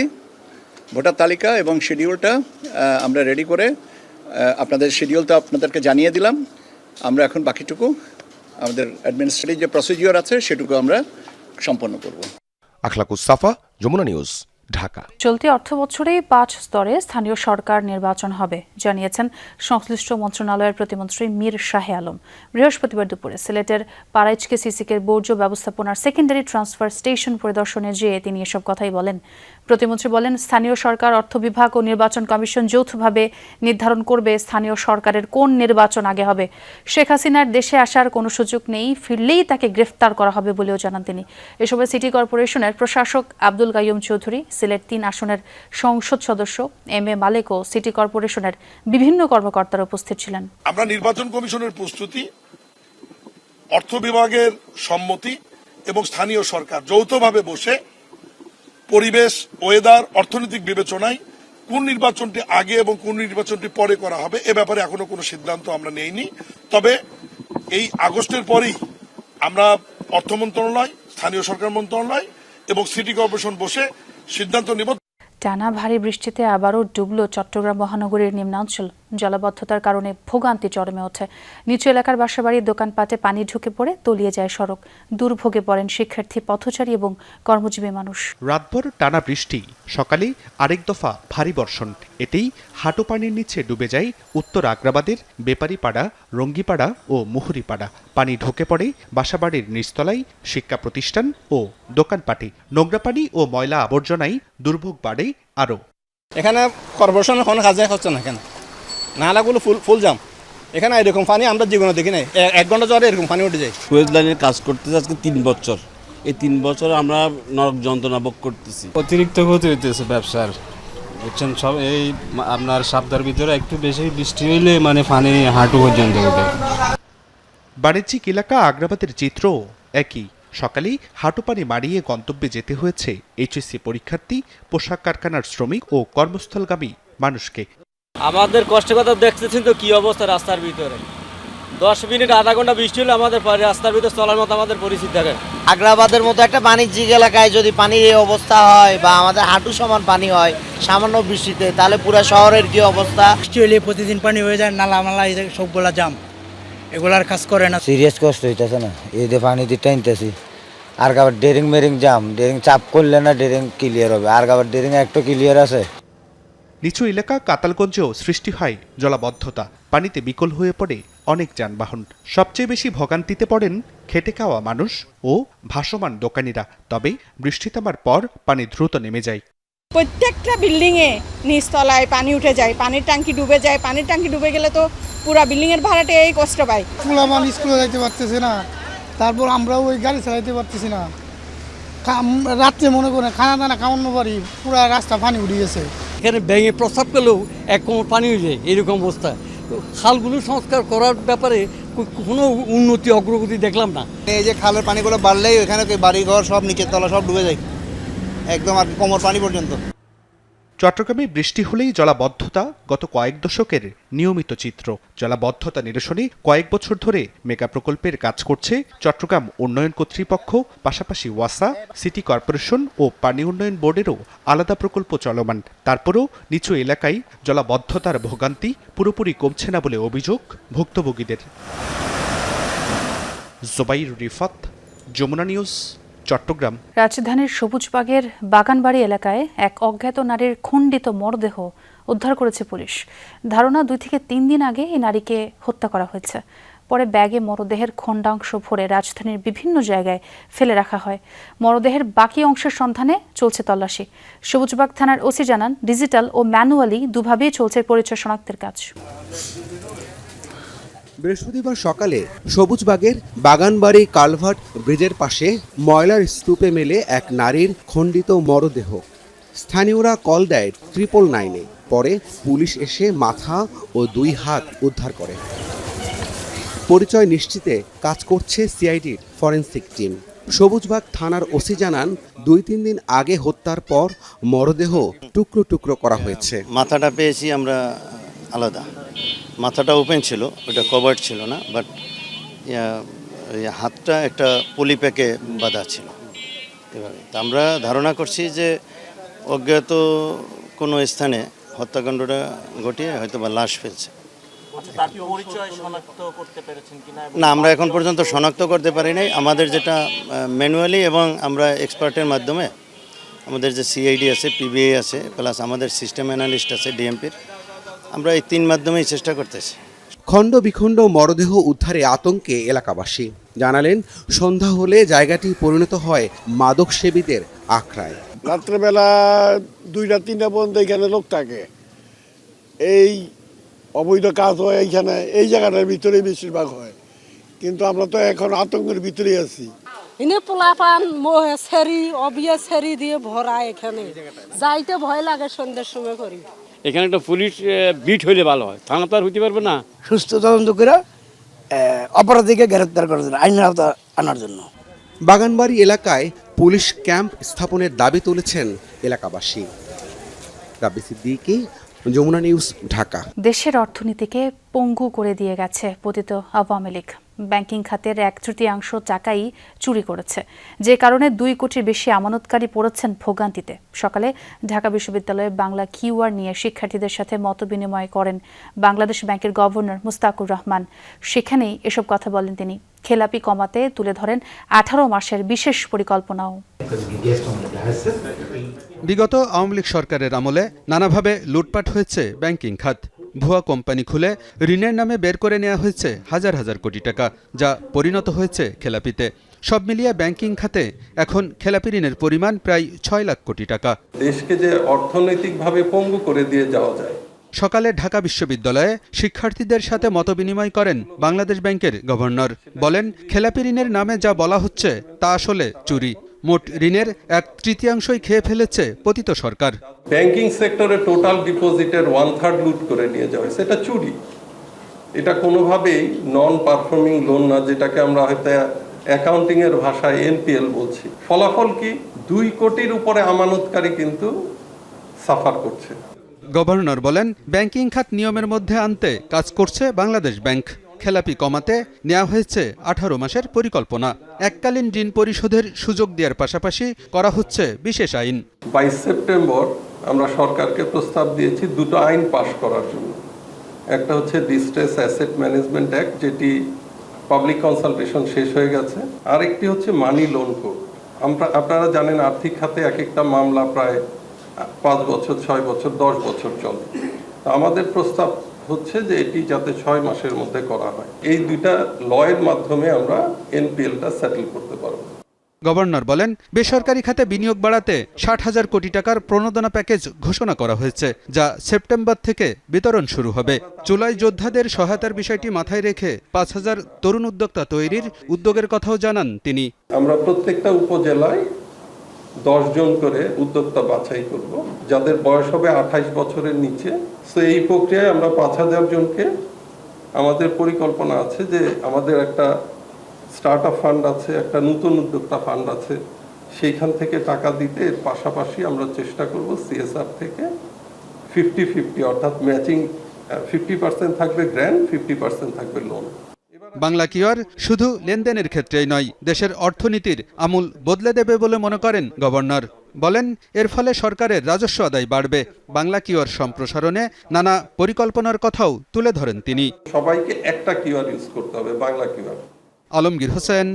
ভোটার তালিকা এবং শিডিউলটা আমরা রেডি করে আপনাদের শিডিউলটা আপনাদেরকে জানিয়ে দিলাম। আমরা এখন বাকিটুকু আমাদের অ্যাডমিনিস্ট্রেটিভ যে প্রসিডিওর আছে সেটুকু আমরা সম্পন্ন করব। আখলাকুস সাফা, যমুনা নিউজ, ঢাকা। চলতি অর্থবছরে ৫ স্তরে স্থানীয় সরকার নির্বাচন হবে জানিয়েছেন সংশ্লিষ্ট মন্ত্রণালয়ের প্রতিমন্ত্রী মীর শাহে আলম। বৃহস্পতিবার দুপুরে সিলেটের পারাইচকে সিসিকের বর্জ্য ব্যবস্থাপনার সেকেন্ডারি ট্রান্সফার স্টেশন পরিদর্শনে যেয়ে তিনি এসব কথাই বলেন। প্রতিমন্ত্রী বলেন, স্থানীয় সরকার, অর্থ বিভাগ ও নির্বাচন কমিশন যৌথভাবে নির্ধারণ করবে স্থানীয় সরকারের কোন নির্বাচন আগে হবে। শেখ হাসিনার দেশে আসার কোনো সুযোগ নেই, ফিরলেই তাকে গ্রেফতার করা হবে বলেও জানান তিনি। এ সময় সিটি কর্পোরেশনের প্রশাসক আব্দুল কাইয়ুম চৌধুরী, সিলেট ৩ আসনের সংসদ সদস্য M A Malek O city কর্পোরেশনের বিভিন্ন কর্মকর্তারা উপস্থিত ছিলেন। আমরা নির্বাচন কমিশনের প্রস্তুতি, অর্থ বিভাগের সম্মতি এবং স্থানীয় সরকার যৌথভাবে বসে পরিবেশ, ওয়েদার, অর্থনৈতিক বিবেচনায় কোন নির্বাচনটি আগে এবং কোন নির্বাচনটি পরে করা হবে এ ব্যাপারে এখনো কোনো সিদ্ধান্ত আমরা নেইনি। তবে এই আগস্টের পরেই আমরা অর্থ মন্ত্রণালয়, স্থানীয় সরকার মন্ত্রণালয় এবং সিটি কর্পোরেশন বসে সিদ্ধান্ত নেব। টানা ভারী বৃষ্টিতে আবারও ডুবল চট্টগ্রাম মহানগরীর নিম্নাঞ্চল। জলাবদ্ধতার কারণে ভোগান্তি চরমে ওঠে। নিচু এলাকার বাসাবাড়ির দোকানপাটে পানি ঢুকে পড়ে তলিয়ে যায় সড়ক। দুর্ভোগে পড়েন শিক্ষার্থী, পথচারী এবং কর্মজীবী মানুষ। রাতভর টানা বৃষ্টি, সকালে আরেক দফা ভারী বর্ষণ। এতেই হাঁটু পানির নিচে ডুবে যায় উত্তর আগ্রাবাদের বেপারীপাড়া, রঙ্গিপাড়া ও মুহুরিপাড়া। পানি ঢুকে পড়ে বাসাবাড়ির নিচতলায়, শিক্ষা প্রতিষ্ঠান ও দোকানপাটে। নোংরা পানি ও ময়লা আবর্জনায় দুর্ভোগ বাড়ে আরও। এখানে কর্পোরেশন কোনো কাজে হচ্ছে না, এখানে নালাগুলো ফুল জাম। এখানে এরকম পানি আমরা জীবনে দেখি নাই। ১ ঘন্টা জ্বরে এরকম পানি উঠে যায়। সুয়েজ লাইনের কাজ করতেছে আজকে ৩ বছর। এই ৩ বছর আমরা নরক যন্ত্রণা ভোগ করতেছি। অতিরিক্ত ক্ষতি হইতেছে ব্যবসার, বুঝছেন। সব এই আপনার সপ্তাহের ভিতরে একটু বেশি বৃষ্টি হইলে মানে পানি হাঁটু পর্যন্ত ওঠে। বাণিজ্যিক এলাকা আগ্রাবাদের চিত্র একই। সকালেই হাঁটু পানি মারিয়ে গন্তব্যে যেতে হয়েছে এইচএসসি পরীক্ষার্থী, পোশাক কারখানার শ্রমিক ও কর্মস্থলগামী মানুষকে। আমাদের কষ্টের কথা দেখতেছেন তো কি অবস্থা রাস্তার ভিতরে। 10 মিনিট আধা ঘন্টা বৃষ্টি হলে আমাদের রাস্তার ভিতরে চলার মতো আমাদের পরিস্থিতি থাকে। আগ্রাবাদের মতো একটা বাণিজ্যিক এলাকায় যদি পানির এই অবস্থা হয় বা আমাদের হাঁটু সমান পানি হয় সামান্য বৃষ্টিতে, তাহলে পুরো শহরের কি অবস্থা। বৃষ্টি হলে প্রতিদিন পানি হয়ে যায়, নালা মালা সবগুলা জাম, এগুলার কাজ করে না। সিরিয়াস কষ্ট হইতেছে না, এই যে পানি দিয়ে টানতেছি। আর আবার ডেরিং মেরিং জাম, ডেরিং চাপ করলে না ডেরিং ক্লিয়ার হবে। আর আবার ডেরিং একটু ক্লিয়ার আছে। নিচু এলাকা কাতালগঞ্জেও সৃষ্টি হয় জলাবদ্ধতা, পানিতে বিকল হয়ে পড়ে অনেক যানবাহন। সবচেয়ে বেশি ভোগান্তিতে পড়েন খেটে খাওয়া মানুষ ও ভাসমান দোকানিরা। তবে বৃষ্টি থামার পর পানি দ্রুত নেমে যায়। প্রত্যেকটা বিল্ডিংয়ে নিচতলায় পানি উঠে যায়, পানির ট্যাঙ্কি ডুবে যায়। পানির ট্যাঙ্কি ডুবে গেলে তো পুরা বিল্ডিংয়ের ভাড়াটে এই কষ্ট পায়। পোলাপান স্কুলে যাইতে পারতেছে না, তারপর আমরাও ওই গাড়ি চালাইতে পারতেছি না। রাত্রে মনে করেন খানা দানা খাওয়ানো পারি, পুরা রাস্তা পানি উঠে গেছে। এখানে ব্যাঙে প্রস্রাব করলেও এক কোমর পানি হয়ে যায়, এরকম অবস্থা। খালগুলো সংস্কার করার ব্যাপারে কোনো উন্নতি অগ্রগতি দেখলাম না। এই যে খালের পানিগুলো বাড়লেই ওখানে বাড়িঘর সব নিচের তলা সব ডুবে যায়, একদম আর কোমর পানি পর্যন্ত। চট্টগ্রামে বৃষ্টি হলেই জলাবদ্ধতা গত কয়েক দশকের নিয়মিত চিত্র। জলাবদ্ধতা নিরসনে কয়েক বছর ধরে মেগা প্রকল্পের কাজ করছে চট্টগ্রাম উন্নয়ন কর্তৃপক্ষ। পাশাপাশি ওয়াসা, সিটি কর্পোরেশন ও পানি উন্নয়ন বোর্ডেরও আলাদা প্রকল্প চলমান। তারপরও নিচু এলাকায় জলাবদ্ধতার ভোগান্তি পুরোপুরি কমছে না বলে অভিযোগ ভুক্তভোগীদের। জোবাইর রিফাত, যমুনা নিউজ, চট্টগ্রাম। রাজধানীর সবুজবাগের বাগানবাড়ি এলাকায় এক অজ্ঞাত নারীর খণ্ডিত মরদেহ উদ্ধার করেছে পুলিশ। ধারণা 2 থেকে 3 দিন আগে এই নারীকে হত্যা করা হয়েছে। পরে ব্যাগে মরদেহের খণ্ডাংশ ভরে রাজধানীর বিভিন্ন জায়গায় ফেলে রাখা হয়। মরদেহের বাকি অংশের সন্ধানে চলছে তল্লাশি। সবুজবাগ থানার ওসি জানান, ডিজিটাল ও ম্যানুয়ালি দুভাবেই চলছে পরিচয় শনাক্তের কাজ। বৃহস্পতিবার সকালে সবুজবাগের বাগানবাড়ি কালভার্ট ব্রিজের পাশে ময়লার স্তূপে মেলে এক নারীর খণ্ডিত মরদেহ। স্থানীয়রা কল দেয় 999-এ। পরে পুলিশ এসে মাথা ও 2 হাত উদ্ধার করে। পরিচয় নিশ্চিতে কাজ করছে সিআইডির ফরেনসিক টিম। সবুজবাগ থানার ওসি জানান, 2-3 দিন আগে হত্যার পর মরদেহ টুকরো টুকরো করা হয়েছে। মাথাটা পেয়েছি আমরা আলাদা, মাথাটা ওপেন ছিল, ওটা কভার্ড ছিল না, বাট হাতটা একটা পলিপ্যাকে বাঁধা ছিল এভাবে। তা আমরা ধারণা করছি যে অজ্ঞাত কোনো স্থানে হত্যাকাণ্ডটা ঘটিয়ে হয়তো বা লাশ ফেলছে। না, আমরা এখন পর্যন্ত শনাক্ত করতে পারি নাই। আমাদের যেটা ম্যানুয়ালি এবং আমরা এক্সপার্টের মাধ্যমে, আমাদের যে সিআইডি আছে, পিবিআই আছে, প্লাস আমাদের সিস্টেম অ্যানালিস্ট আছে ডিএমপির, আমরা এই 3 মাধ্যমেই চেষ্টা করতেছি। খণ্ড বিখণ্ড মরদেহ উদ্ধারে আতঙ্কে এলাকাবাসী। জানালেন, সন্ধ্যা হলে জায়গাটি পরিণত হয় মাদক সেবীদের আখড়ায়। রাত্রেবেলা 2টা-3টা পর্যন্ত এখানে লোক থাকে, এই অবৈধ কাজ হয় এইখানে, এই জায়গাটার ভিতরেই বেশিরভাগ হয়। কিন্তু আমরা তো এখন আতঙ্কের ভিতরেই আছি। এনে পোলাপান মোহে সেরি অবিয়া সেরি দিয়ে ভরা, এখানে যাইতে ভয় লাগে সন্ধ্যার সময় করি। এখানে একটা পুলিশ বিট হইলে ভালো হয়, থানা তো আর হইতে পারবে না। সুস্থ তদন্ত করে অপরাধীকে গ্রেফতার করার জন্য, আইনের আওতায় আনার জন্য। বাগানবাড়ি এলাকায় পুলিশ ক্যাম্প স্থাপনের দাবি তুলেছেন এলাকাবাসী। রাব্বি সিদ্দিকী, যমুনা নিউজ, ঢাকা। দেশের অর্থনীতিকে পঙ্গু করে দিয়ে গেছে পতিত আওয়ামী লীগ। ব্যাংকিং খাতের 1/3 টাকাই চুরি করেছে, যে কারণে 2 কোটির বেশি আমানতকারী পড়েছেন ভোগান্তিতে। সকালে ঢাকা বিশ্ববিদ্যালয়ে বাংলা কিউআর নিয়ে শিক্ষার্থীদের সাথে মতবিনিময় করেন বাংলাদেশ ব্যাংকের গভর্নর মুস্তাকুর রহমান। সেখানেই এসব কথা বলেন তিনি। খেলাপি কমাতে তুলে ধরেন 18 মাসের বিশেষ পরিকল্পনাও। বিগত আওয়ামী লীগ সরকারের আমলে নানাভাবে লুটপাট হয়েছে ব্যাংকিং খাত। ভুয়া কোম্পানি খুলে ঋণের নামে বের করে নেওয়া হয়েছে হাজার হাজার কোটি টাকা, যা পরিণত হয়েছে খেলাপিতে। সব মিলিয়ে ব্যাংকিং খাতে এখন খেলাপি ঋণের পরিমাণ প্রায় 6 লাখ কোটি টাকা। দেশকে যে অর্থনৈতিকভাবে পঙ্গু করে দিয়ে যাওয়া যায়। সকালে ঢাকা বিশ্ববিদ্যালয়ে শিক্ষার্থীদের সাথে মতবিনিময় করেন বাংলাদেশ ব্যাংকের গভর্নর। বলেন, খেলাপি ঋণের নামে যা বলা হচ্ছে তা আসলে চুরি। মোট ঋণের 1/3 খেয়ে ফেলেছে পতিত সরকার। ব্যাংকিং সেক্টরে টোটাল ডিপোজিটের 1/3 লুট করে নিয়ে যাওয়া হয়েছে, এটা চুরি। এটা কোনোভাবেই নন পারফর্মিং লোন না, যেটাকে আমরা হয়তো অ্যাকাউন্টিং এর ভাষায় এনপিএল বলছি। ফলাফল কি, 2 কোটির উপরে আমানতকারী কিন্তু সাফার করছে। গভর্নর বলেন, ব্যাংকিং খাত নিয়মের মধ্যে আনতে কাজ করছে বাংলাদেশ ব্যাংক। খেলাপি কমাতে নেওয়া হয়েছে 18 মাসের পরিকল্পনা। এককালীন ঋণ পরিশোধের সুযোগ দেওয়ার পাশাপাশি করা হচ্ছে বিশেষ আইন। 22 সেপ্টেম্বর আমরা সরকারকে প্রস্তাব দিয়েছি 2টো আইন পাশ করার জন্য। একটা হচ্ছে ডিস্ট্রেস অ্যাসেট ম্যানেজমেন্ট অ্যাক্ট, যেটি পাবলিক কনসালটেশন শেষ হয়ে গেছে। আরেকটি হচ্ছে মানি লোন কোড। আপনারা জানেন, আর্থিক খাতে এক একটা মামলা প্রায় 5 বছর, 6 বছর, 10 বছর চলে। তো আমাদের প্রস্তাব হচ্ছে যে এটি যাতে 6 মাসের মধ্যে করা হয়। এই দুইটা লয়ের মাধ্যমে আমরা এনপিএলটা সেটেল করতে পারবো। গভর্নর বলেন, বেসরকারি খাতে বিনিয়োগ বাড়াতে 60,000 কোটি টাকার প্রণোদনা প্যাকেজ ঘোষণা করা হয়েছে, যা সেপ্টেম্বর থেকে বিতরণ শুরু হবে। জুলাই যোদ্ধাদের সহায়তার বিষয়টি মাথায় রেখে 5,000 তরুণ উদ্যোক্তা তৈরির উদ্যোগের কথাও জানান তিনি। আমরা প্রত্যেকটা উপজেলায় 10 জন করে উদ্যোক্তা বাছাই করব, যাদের বয়স হবে 28 বছরের নিচে। তো এই প্রক্রিয়ায় আমরা 5,000 জনকে, আমাদের পরিকল্পনা আছে যে আমাদের একটা স্টার্ট আপ ফান্ড আছে, একটা নতুন উদ্যোক্তা ফান্ড আছে, সেইখান থেকে টাকা দিতে। এর পাশাপাশি আমরা চেষ্টা করব সিএসআর থেকে 50-50, অর্থাৎ ম্যাচিং 50% থাকবে গ্র্যান্ট, 50% থাকবে লোন। বাংলা কিওর শুধু লেনদেনের ক্ষেত্রেই নয়, দেশের অর্থনীতির আমূল বদলে দেবে বলে মনে করেন গভর্নর। বলেন, এর ফলে সরকারের রাজস্ব আদায় বাড়বে। বাংলা কিওর সম্প্রসারণে নানা পরিকল্পনার কথাও তুলে ধরেন তিনি। সবাইকে একটা কিওর ইউজ করতে হবে, Bangla QR. Alamgir Hossain,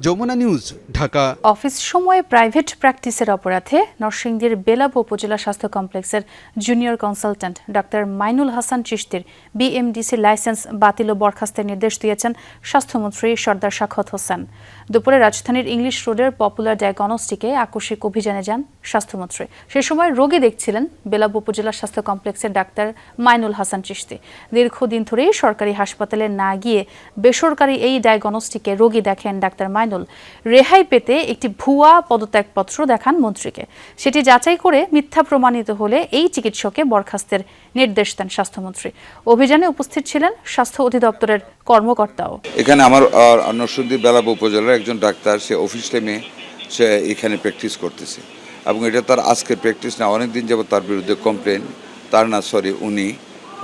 Jamuna news, Dhaka. Office সময়ে প্রাইভেট প্র্যাকটিসের অপরাধে নরসিংদীর বেলাব উপজেলা স্বাস্থ্য কমপ্লেক্সের junior consultant doctor Mainul Hasan চিশতির বিএমডিসি লাইসেন্স বাতিল ও বরখাস্তের নির্দেশ দিয়েছেন স্বাস্থ্যমন্ত্রী সর্দার সাখাওয়াত হোসেন। দুপুরে রাজধানীর ইংলিশ রোডের পপুলার ডায়াগনস্টিকে আকস্মিক অভিযানে যান স্বাস্থ্যমন্ত্রী। সে সময় রোগী দেখছিলেন বেলাব উপজেলা স্বাস্থ্য কমপ্লেক্সের ডাক্তার মাইনুল হাসান চিশতি। দীর্ঘদিন ধরেই সরকারি হাসপাতালে না গিয়ে বেসরকারি এই ডায়াগনস্টিক রোগী দেখেন ডাক্তার মাইনুল। রেহাই পেতে একটি ভুয়া পদত্যাগপত্র দেখান মন্ত্রীকে। সেটি যাচাই করে মিথ্যা প্রমাণিত হলে এই চিকিৎসককে বরখাস্তের নির্দেশ দেন স্বাস্থ্যমন্ত্রী। অভিযানে উপস্থিত ছিলেন স্বাস্থ্য অধিদপ্তরের কর্মকর্তাও। এখানে আমার নরসিংদী বেলাব উপজেলার একজন ডাক্তার, সে অফিস টাইমে সে এখানে প্র্যাকটিস করতেছে এবং এটা তার আজকের প্র্যাকটিস না, অনেকদিন যাবত তার বিরুদ্ধে কমপ্লেন,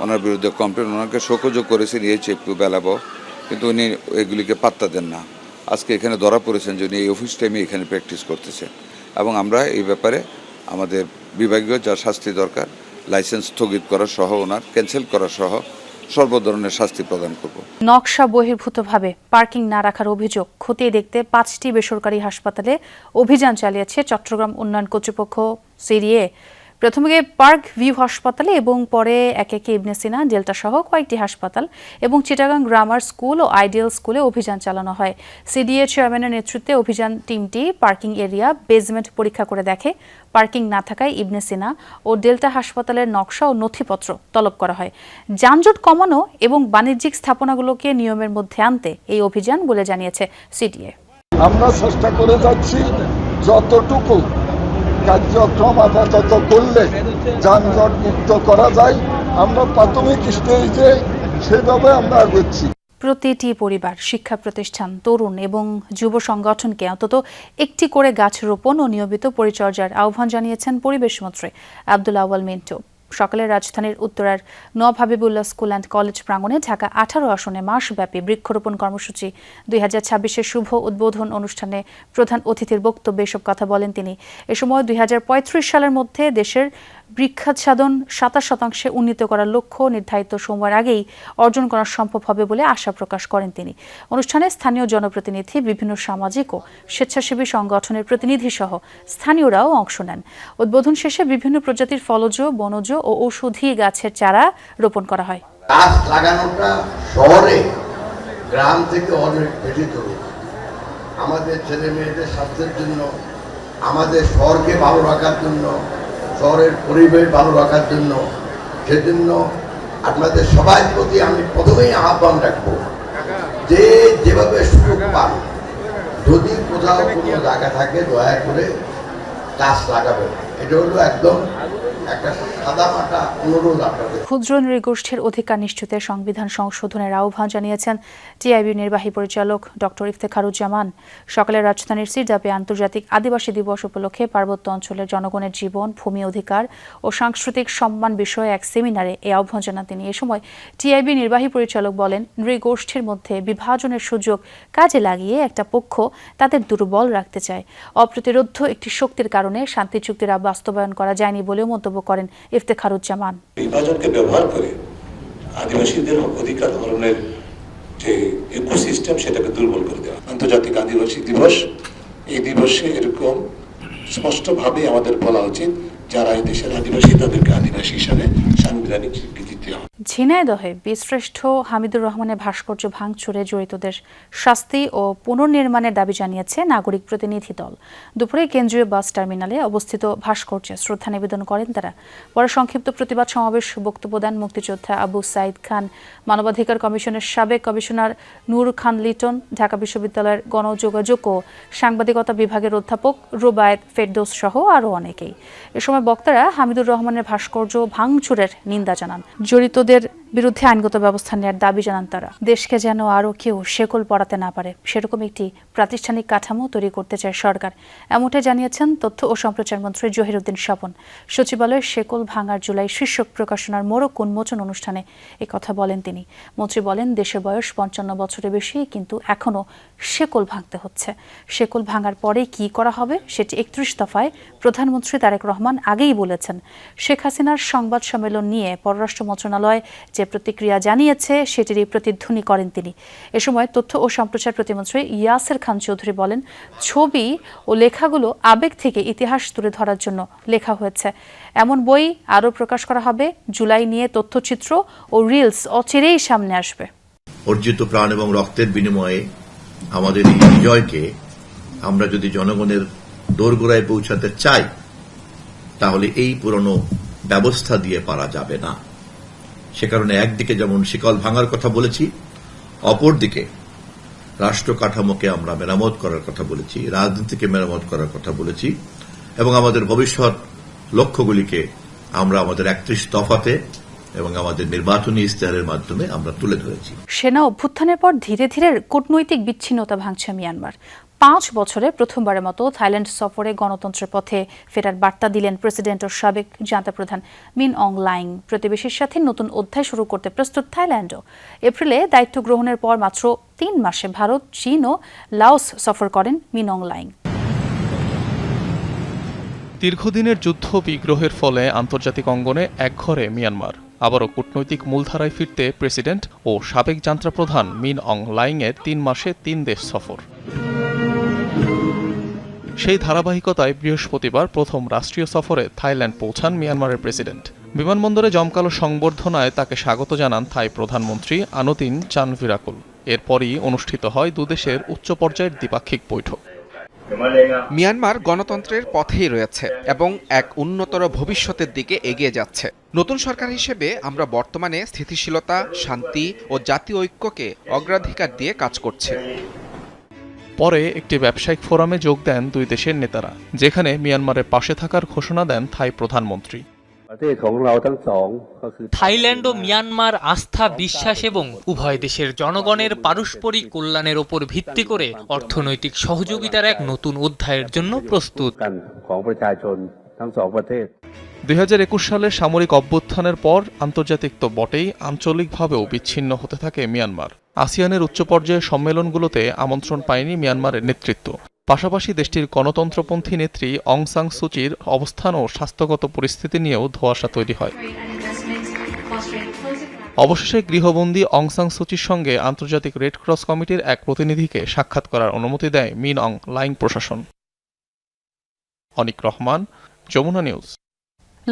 ওনার বিরুদ্ধে কমপ্লেন, ওনাকে শোকযোগ করেছেন একটু বেলাব, কিন্তু উনি এগুলিকে পাত্তা দেন না। আজকে এখানে ধরা পড়েছেন যে উনি এই অফিস টাইমে এখানে প্র্যাকটিস করতেছেন এবং আমরা এই ব্যাপারে আমাদের বিভাগীয় যা শাস্তি দরকার, লাইসেন্স স্থগিত করা সহ, ওনার ক্যান্সেল করা সহ সর্ব ধরনের শাস্তি প্রদান করব। নকশা বহির্ভূতভাবে পার্কিং না রাখার অভিযোগ খতিয়ে দেখতে 5টি বেসরকারি হাসপাতালে অভিযান চালিয়েছে চট্টগ্রাম উন্নয়ন কর্তৃপক্ষ সিডিএ। প্রথমে পার্ক ভিউ হাসপাতালে এবং পরে একে ইবনে সিনা, ডেল্টা সহ কয়েকটি হাসপাতাল এবং চিটাগাং গ্রামার স্কুল ও আইডিয়াল স্কুলে অভিযান চালানো হয়। সিডিএ চেয়ারম্যানের নেতৃত্বে অভিযান টিমটি পার্কিং এরিয়া, বেসমেন্ট পরীক্ষা করে দেখে। পার্কিং না থাকায় ইবনে সিনা ও ডেল্টা হাসপাতালের নকশা ও নথিপত্র তলব করা হয়। যানজট কমানো এবং বাণিজ্যিক স্থাপনাগুলোকে নিয়মের মধ্যে আনতে এই অভিযান বলে জানিয়েছে সিডিএ। আমরা চেষ্টা করে যাচ্ছি যতটুকু কার্যক্রম আপাতত করলে যানজট মুক্ত করা যায়, আমরা প্রাথমিক স্টেজে সেভাবে আমরা এগোচ্ছি। প্রতিটি পরিবার, শিক্ষা প্রতিষ্ঠান, তরুণ এবং যুব সংগঠনকে অন্তত একটি করে গাছ রোপণ ও নিয়মিত পরিচর্যার আহ্বান জানিয়েছেন পরিবেশ মন্ত্রী আব্দুল আউয়াল মিন্টু। সকালে রাজধানীর উত্তরার Nawab Habibullah school and college প্রাঙ্গণে ঢাকা 18 আসনে মাসব্যাপী বৃক্ষরোপণ কর্মসূচি 2026-এর শুভ উদ্বোধন অনুষ্ঠানে প্রধান অতিথির বক্তব্যে এসব কথা বলেন তিনি। এ সময় 2035 সালের মধ্যে দেশের বৃক্ষাচ্ছাদন 27% উন্নীত করার লক্ষ্য নির্ধারিত সময়ের আগেই অর্জন করা সম্ভব হবে বলে আশা প্রকাশ করেন তিনি। অনুষ্ঠানে স্থানীয় জনপ্রতিনিধি, বিভিন্ন সামাজিক ও স্বেচ্ছাসেবী সংগঠনের প্রতিনিধি সহ স্থানীয়রাও অংশ নেন। উদ্বোধন শেষে বিভিন্ন প্রজাতির ফলজ, বনজ ও ঔষধি গাছের চারা রোপণ করা হয়। গাছ লাগানোটা শহরে গ্রাম থেকে অনেক বেশি জরুরি। আমাদের ছেলে মেয়েদের স্বাস্থ্যের জন্য, আমাদের শহরকে ভালো রাখার জন্য, শহরের পরিবেশ ভালো রাখার জন্য, সেজন্য আপনাদের সবার প্রতি আমি প্রথমেই আহ্বান রাখবো যে যেভাবে সুযোগ পান, যদি কোথাও কোনো জায়গা থাকে দয়া করে গাছ লাগাবেন। এটা হলো একদম একটা সাদামাটা অনুরোধ আপনাদের। ক্ষুদ্র নৃগোষ্ঠীর অধিকার নিশ্চিতে সংবিধান সংশোধনের আহ্বান জানিয়েছেন টিআইবির নির্বাহী পরিচালক ডক্টর ইফতেখারুজ্জামান। সকালে রাজধানীর সিরজাপে আন্তর্জাতিক আদিবাসী দিবস উপলক্ষে পার্বত্য অঞ্চলের জনগণের জীবন, ভূমি অধিকার ও সাংস্কৃতিক সম্মান বিষয়ে এক সেমিনারে এই আহ্বান জানান তিনি। এ সময় টিআইবি নির্বাহী পরিচালক বলেন, নৃগোষ্ঠীর মধ্যে বিভাজনের সুযোগ কাজে লাগিয়ে একটা পক্ষ তাদের দুর্বল রাখতে চায়। অপ্রতিরোধ্য একটি শক্তির কারণে শান্তি চুক্তির বাস্তবায়ন করা যায়নি বলেও মন্তব্য করেন ইফতেখারুজ্জামান। বিভাজনকে ব্যবহার করে আদিবাসীদের অধিকার হরণের যে ইকোসিস্টেম সেটাকে দুর্বল করে দেওয়া। আন্তর্জাতিক আদিবাসী দিবস, এই দিবসে এরকম স্পষ্টভাবে আমাদের বলা উচিত যারা এই দেশের আদিবাসী তাদেরকে আদিবাসী হিসাবে সাংবিধানিক স্বীকৃতি দেওয়া। ঝিনাইদহে বীরশ্রেষ্ঠ হামিদুর রহমানের ভাস্কর্য ভাঙচুরে জড়িতদের শাস্তি ও পুনর্নির্মাণের দাবি জানিয়েছে নাগরিক প্রতিনিধি দল। দুপুরে কেন্দ্রীয় বাস টার্মিনালে অবস্থিত ভাস্কর্যে শ্রদ্ধা নিবেদন করেন তারা। পরে সংক্ষিপ্ত প্রতিবাদ সমাবেশ বক্তব্য দেন মুক্তিযোদ্ধা আবু সাইদ খান, মানবাধিকার কমিশনের সাবেক কমিশনার নূর খান লিটন, ঢাকা বিশ্ববিদ্যালয়ের গণযোগাযোগ ও সাংবাদিকতা বিভাগের অধ্যাপক রুবায়েত ফেরদৌস সহ আরও অনেকেই। এ সময় বক্তারা হামিদুর রহমানের ভাস্কর্য ভাঙচুরের নিন্দা জানান। জড়িতদের বিরুদ্ধে আইনগত ব্যবস্থা নেওয়ার দাবি জানান তারা। দেশকে যেন আরও কেউ শেকল পড়াতে না পারে সেরকম একটি প্রাতিষ্ঠানিক কাঠামো তৈরি করতে চায় সরকার, এমনটাই জানিয়েছেন তথ্য ও সম্প্রচার মন্ত্রী জহিরুদ্দিন স্বপন। সচিবালয়ের শেকল ভাঙার জুলাই শীর্ষক প্রকাশনার মোড়ক উন্মোচন অনুষ্ঠানে একথা বলেন তিনি। মন্ত্রী বলেন, দেশের বয়স 55 বছরের বেশি, কিন্তু এখনও শেকল ভাঙতে হচ্ছে। শেকল ভাঙার পরে কি করা হবে সেটি 31 দফায় প্রধানমন্ত্রী তারেক রহমান আগেই বলেছেন। শেখ হাসিনার সংবাদ সম্মেলন নিয়ে পররাষ্ট্র মন্ত্রণালয় যে প্রতিক্রিয়া জানিয়েছে সেটিরই প্রতিধ্বনি করেন তিনি। এ সময় তথ্য ও সম্প্রচার প্রতিমন্ত্রী ইয়াসের খান চৌধুরী বলেন, ছবি ও লেখাগুলো আবেগ থেকে ইতিহাস তুলে ধরার জন্য লেখা হয়েছে। এমন বই আরও প্রকাশ করা হবে। জুলাই নিয়ে তথ্যচিত্র ও রিলস অচিরেই সামনে আসবে। অর্জিত প্রাণ এবং রক্তের বিনিময়ে আমাদের এই বিজয়কে আমরা যদি জনগণের দোরগোড়ায় পৌঁছাতে চাই, তাহলে এই পুরনো ব্যবস্থা দিয়ে পারা যাবে না। সে কারণে একদিকে যেমন শিকল ভাঙার কথা বলেছি, অপরদিকে রাষ্ট্র কাঠামোকে আমরা মেরামত করার কথা বলেছি, রাজনীতিকে মেরামত করার কথা বলেছি এবং আমাদের ভবিষ্যৎ লক্ষ্যগুলিকে আমরা আমাদের 31 দফাতে এবং আমাদের নির্বাচনী ইশতেহারের মাধ্যমে আমরা তুলে ধরেছি। সেনা অভ্যুত্থানের পর ধীরে ধীরে কূটনৈতিক বিচ্ছিন্নতা ভাঙছে মিয়ানমার। 5 বছরে প্রথমবারের মতো থাইল্যান্ড সফরে গণতন্ত্রের পথে ফেরার বার্তা দিলেন প্রেসিডেন্ট ও সাবেক জান্তা প্রধান মিন অং লাইং। প্রতিবেশীর সাথে নতুন অধ্যায় শুরু করতে প্রস্তুত থাইল্যান্ডও। এপ্রিলে দায়িত্ব গ্রহণের পর মাত্র 3 মাসে ভারত, চীন ও লাওস সফর করেন মিন অং লাইং। দীর্ঘদিনের যুদ্ধ বিগ্রহের ফলে আন্তর্জাতিক অঙ্গনে একঘরে মিয়ানমার। আবারও কূটনৈতিক মূলধারায় ফিরতে প্রেসিডেন্ট ও সাবেক জান্তা প্রধান মিন অং লাইংয়ের 3 মাসে 3 দেশ সফর। সেই ধারাবাহিকতায় বৃহস্পতিবার প্রথম রাষ্ট্রীয় সফরে থাইল্যান্ড পৌঁছান মিয়ানমারের প্রেসিডেন্ট। বিমানবন্দরে জমকালো সংবর্ধনায় তাকে স্বাগত জানান থাই প্রধানমন্ত্রী আনুতিন চানভিরাকুল। এরপরই অনুষ্ঠিত হয় দুদেশের উচ্চ পর্যায়ের দ্বিপাক্ষিক বৈঠক। মিয়ানমার গণতন্ত্রের পথেই রয়েছে এবং এক উন্নতর ভবিষ্যতের দিকে এগিয়ে যাচ্ছে। নতুন সরকার হিসেবে আমরা বর্তমানে স্থিতিশীলতা, শান্তি ও জাতীয় ঐক্যকে অগ্রাধিকার দিয়ে কাজ করছি। পরে একটি ব্যবসায়িক ফোরামে যোগ দেন দুই দেশের নেতারা, যেখানে মিয়ানমারের পাশে থাকার ঘোষণা দেন থাই প্রধানমন্ত্রী। থাইল্যান্ড ও মিয়ানমার আস্থা, বিশ্বাস এবং উভয় দেশের জনগণের পারস্পরিক কল্যাণের ওপর ভিত্তি করে অর্থনৈতিক সহযোগিতার এক নতুন অধ্যায়ের জন্য প্রস্তুত। 2021 সালে সামরিক অভ্যুত্থানের পর আন্তর্জাতিক তো বটেই, আঞ্চলিকভাবেও বিচ্ছিন্ন হতে থাকে মিয়ানমার। আসিয়ানের উচ্চ পর্যায়ের সম্মেলনগুলোতে আমন্ত্রণ পায়নি মিয়ানমারের নেতৃত্ব। পাশাপাশি দেশটির গণতন্ত্রপন্থী নেত্রী অং সান সুচির অবস্থান ও স্বাস্থ্যগত পরিস্থিতি নিয়েও ধোঁয়াশা তৈরি হয়। অবশেষে গৃহবন্দী অং সান সুচির সঙ্গে আন্তর্জাতিক রেড ক্রস কমিটির এক প্রতিনিধিকে সাক্ষাৎ করার অনুমতি দেয় মিন অং লাইং প্রশাসন। অনিক রহমান, যমুনা নিউজ।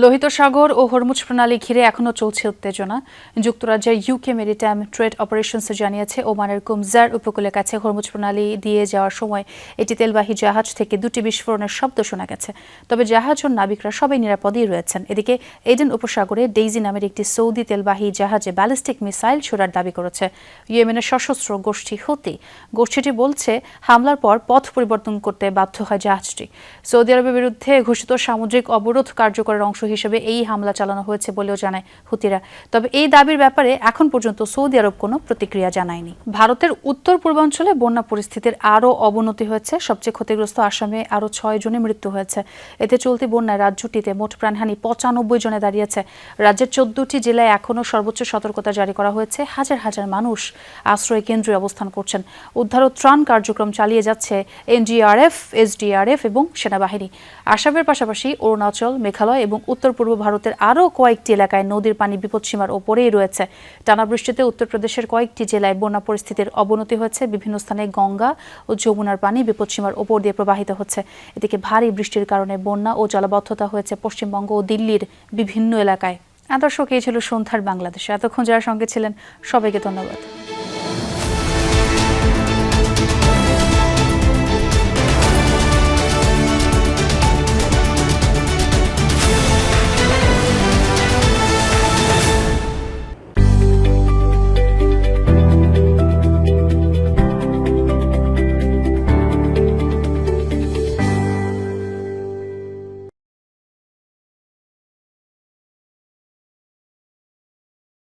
লোহিত সাগর ও হরমুজ প্রণালী ঘিরে এখনও চলছে উত্তেজনা। যুক্তরাজ্যের ইউকে মেরিটাইম ট্রেড অপারেশনস জানিয়েছে, ওমানের কুমজার উপকূলের কাছে হরমুজ প্রণালী দিয়ে যাওয়ার সময় এটি তেলবাহী জাহাজ থেকে 2টি বিস্ফোরণের শব্দ শোনা গেছে। তবে জাহাজ ও নাবিকরা সবাই নিরাপদেই রয়েছেন। এদিকে এডেন উপসাগরে ডেইজি নামের একটি সৌদি তেলবাহী জাহাজে ব্যালিস্টিক মিসাইল ছোড়ার দাবি করেছে ইয়েমেনের সশস্ত্র গোষ্ঠী হুতি। গোষ্ঠীটি বলছে, হামলার পর পথ পরিবর্তন করতে বাধ্য হয় জাহাজটি। সৌদি আরবের বিরুদ্ধে ঘোষিত সামুদ্রিক অবরোধ কার্যকরের অংশ হিসেবে এই হামলা চালানো হয়েছে বলেও জানায় হুতিরা। তবে এই দাবির ব্যাপারে এখন পর্যন্ত সৌদি আরব কোনো প্রতিক্রিয়া জানায়নি। ভারতের উত্তর পূর্বাঞ্চলে বন্যা পরিস্থিতির আরও অবনতি হয়েছে। সবচেয়ে ক্ষতিগ্রস্ত আসামে আরও 6 জনের মৃত্যু হয়েছে। এতে চলতি বন্যায় রাজ্যটিতে মোট প্রাণহানি 95 জনে দাঁড়িয়েছে। রাজ্যের 14টি জেলায় এখনও সর্বোচ্চ সতর্কতা জারি করা হয়েছে। হাজার হাজার মানুষ আশ্রয় কেন্দ্রে অবস্থান করছেন। উদ্ধার ও ত্রাণ কার্যক্রম চালিয়ে যাচ্ছে এনডিআরএফ, এসডিআরএফ এবং সেনাবাহিনী। আসামের পাশাপাশি অরুণাচল, মেঘালয় এবং উত্তর পূর্ব ভারতের আরও কয়েকটি এলাকায় নদীর পানি বিপদসীমার ওপরেই রয়েছে। টানা বৃষ্টিতে উত্তরপ্রদেশের কয়েকটি জেলায় বন্যা পরিস্থিতির অবনতি হয়েছে। বিভিন্ন স্থানে গঙ্গা ও যমুনার পানি বিপদসীমার ওপর দিয়ে প্রবাহিত হচ্ছে। এদিকে ভারী বৃষ্টির কারণে বন্যা ও জলাবদ্ধতা হয়েছে পশ্চিমবঙ্গ ও দিল্লির বিভিন্ন এলাকায়। দর্শক, এই ছিল সন্ধ্যার বাংলাদেশে। এতক্ষণ যারা সঙ্গে ছিলেন সবাইকে ধন্যবাদ।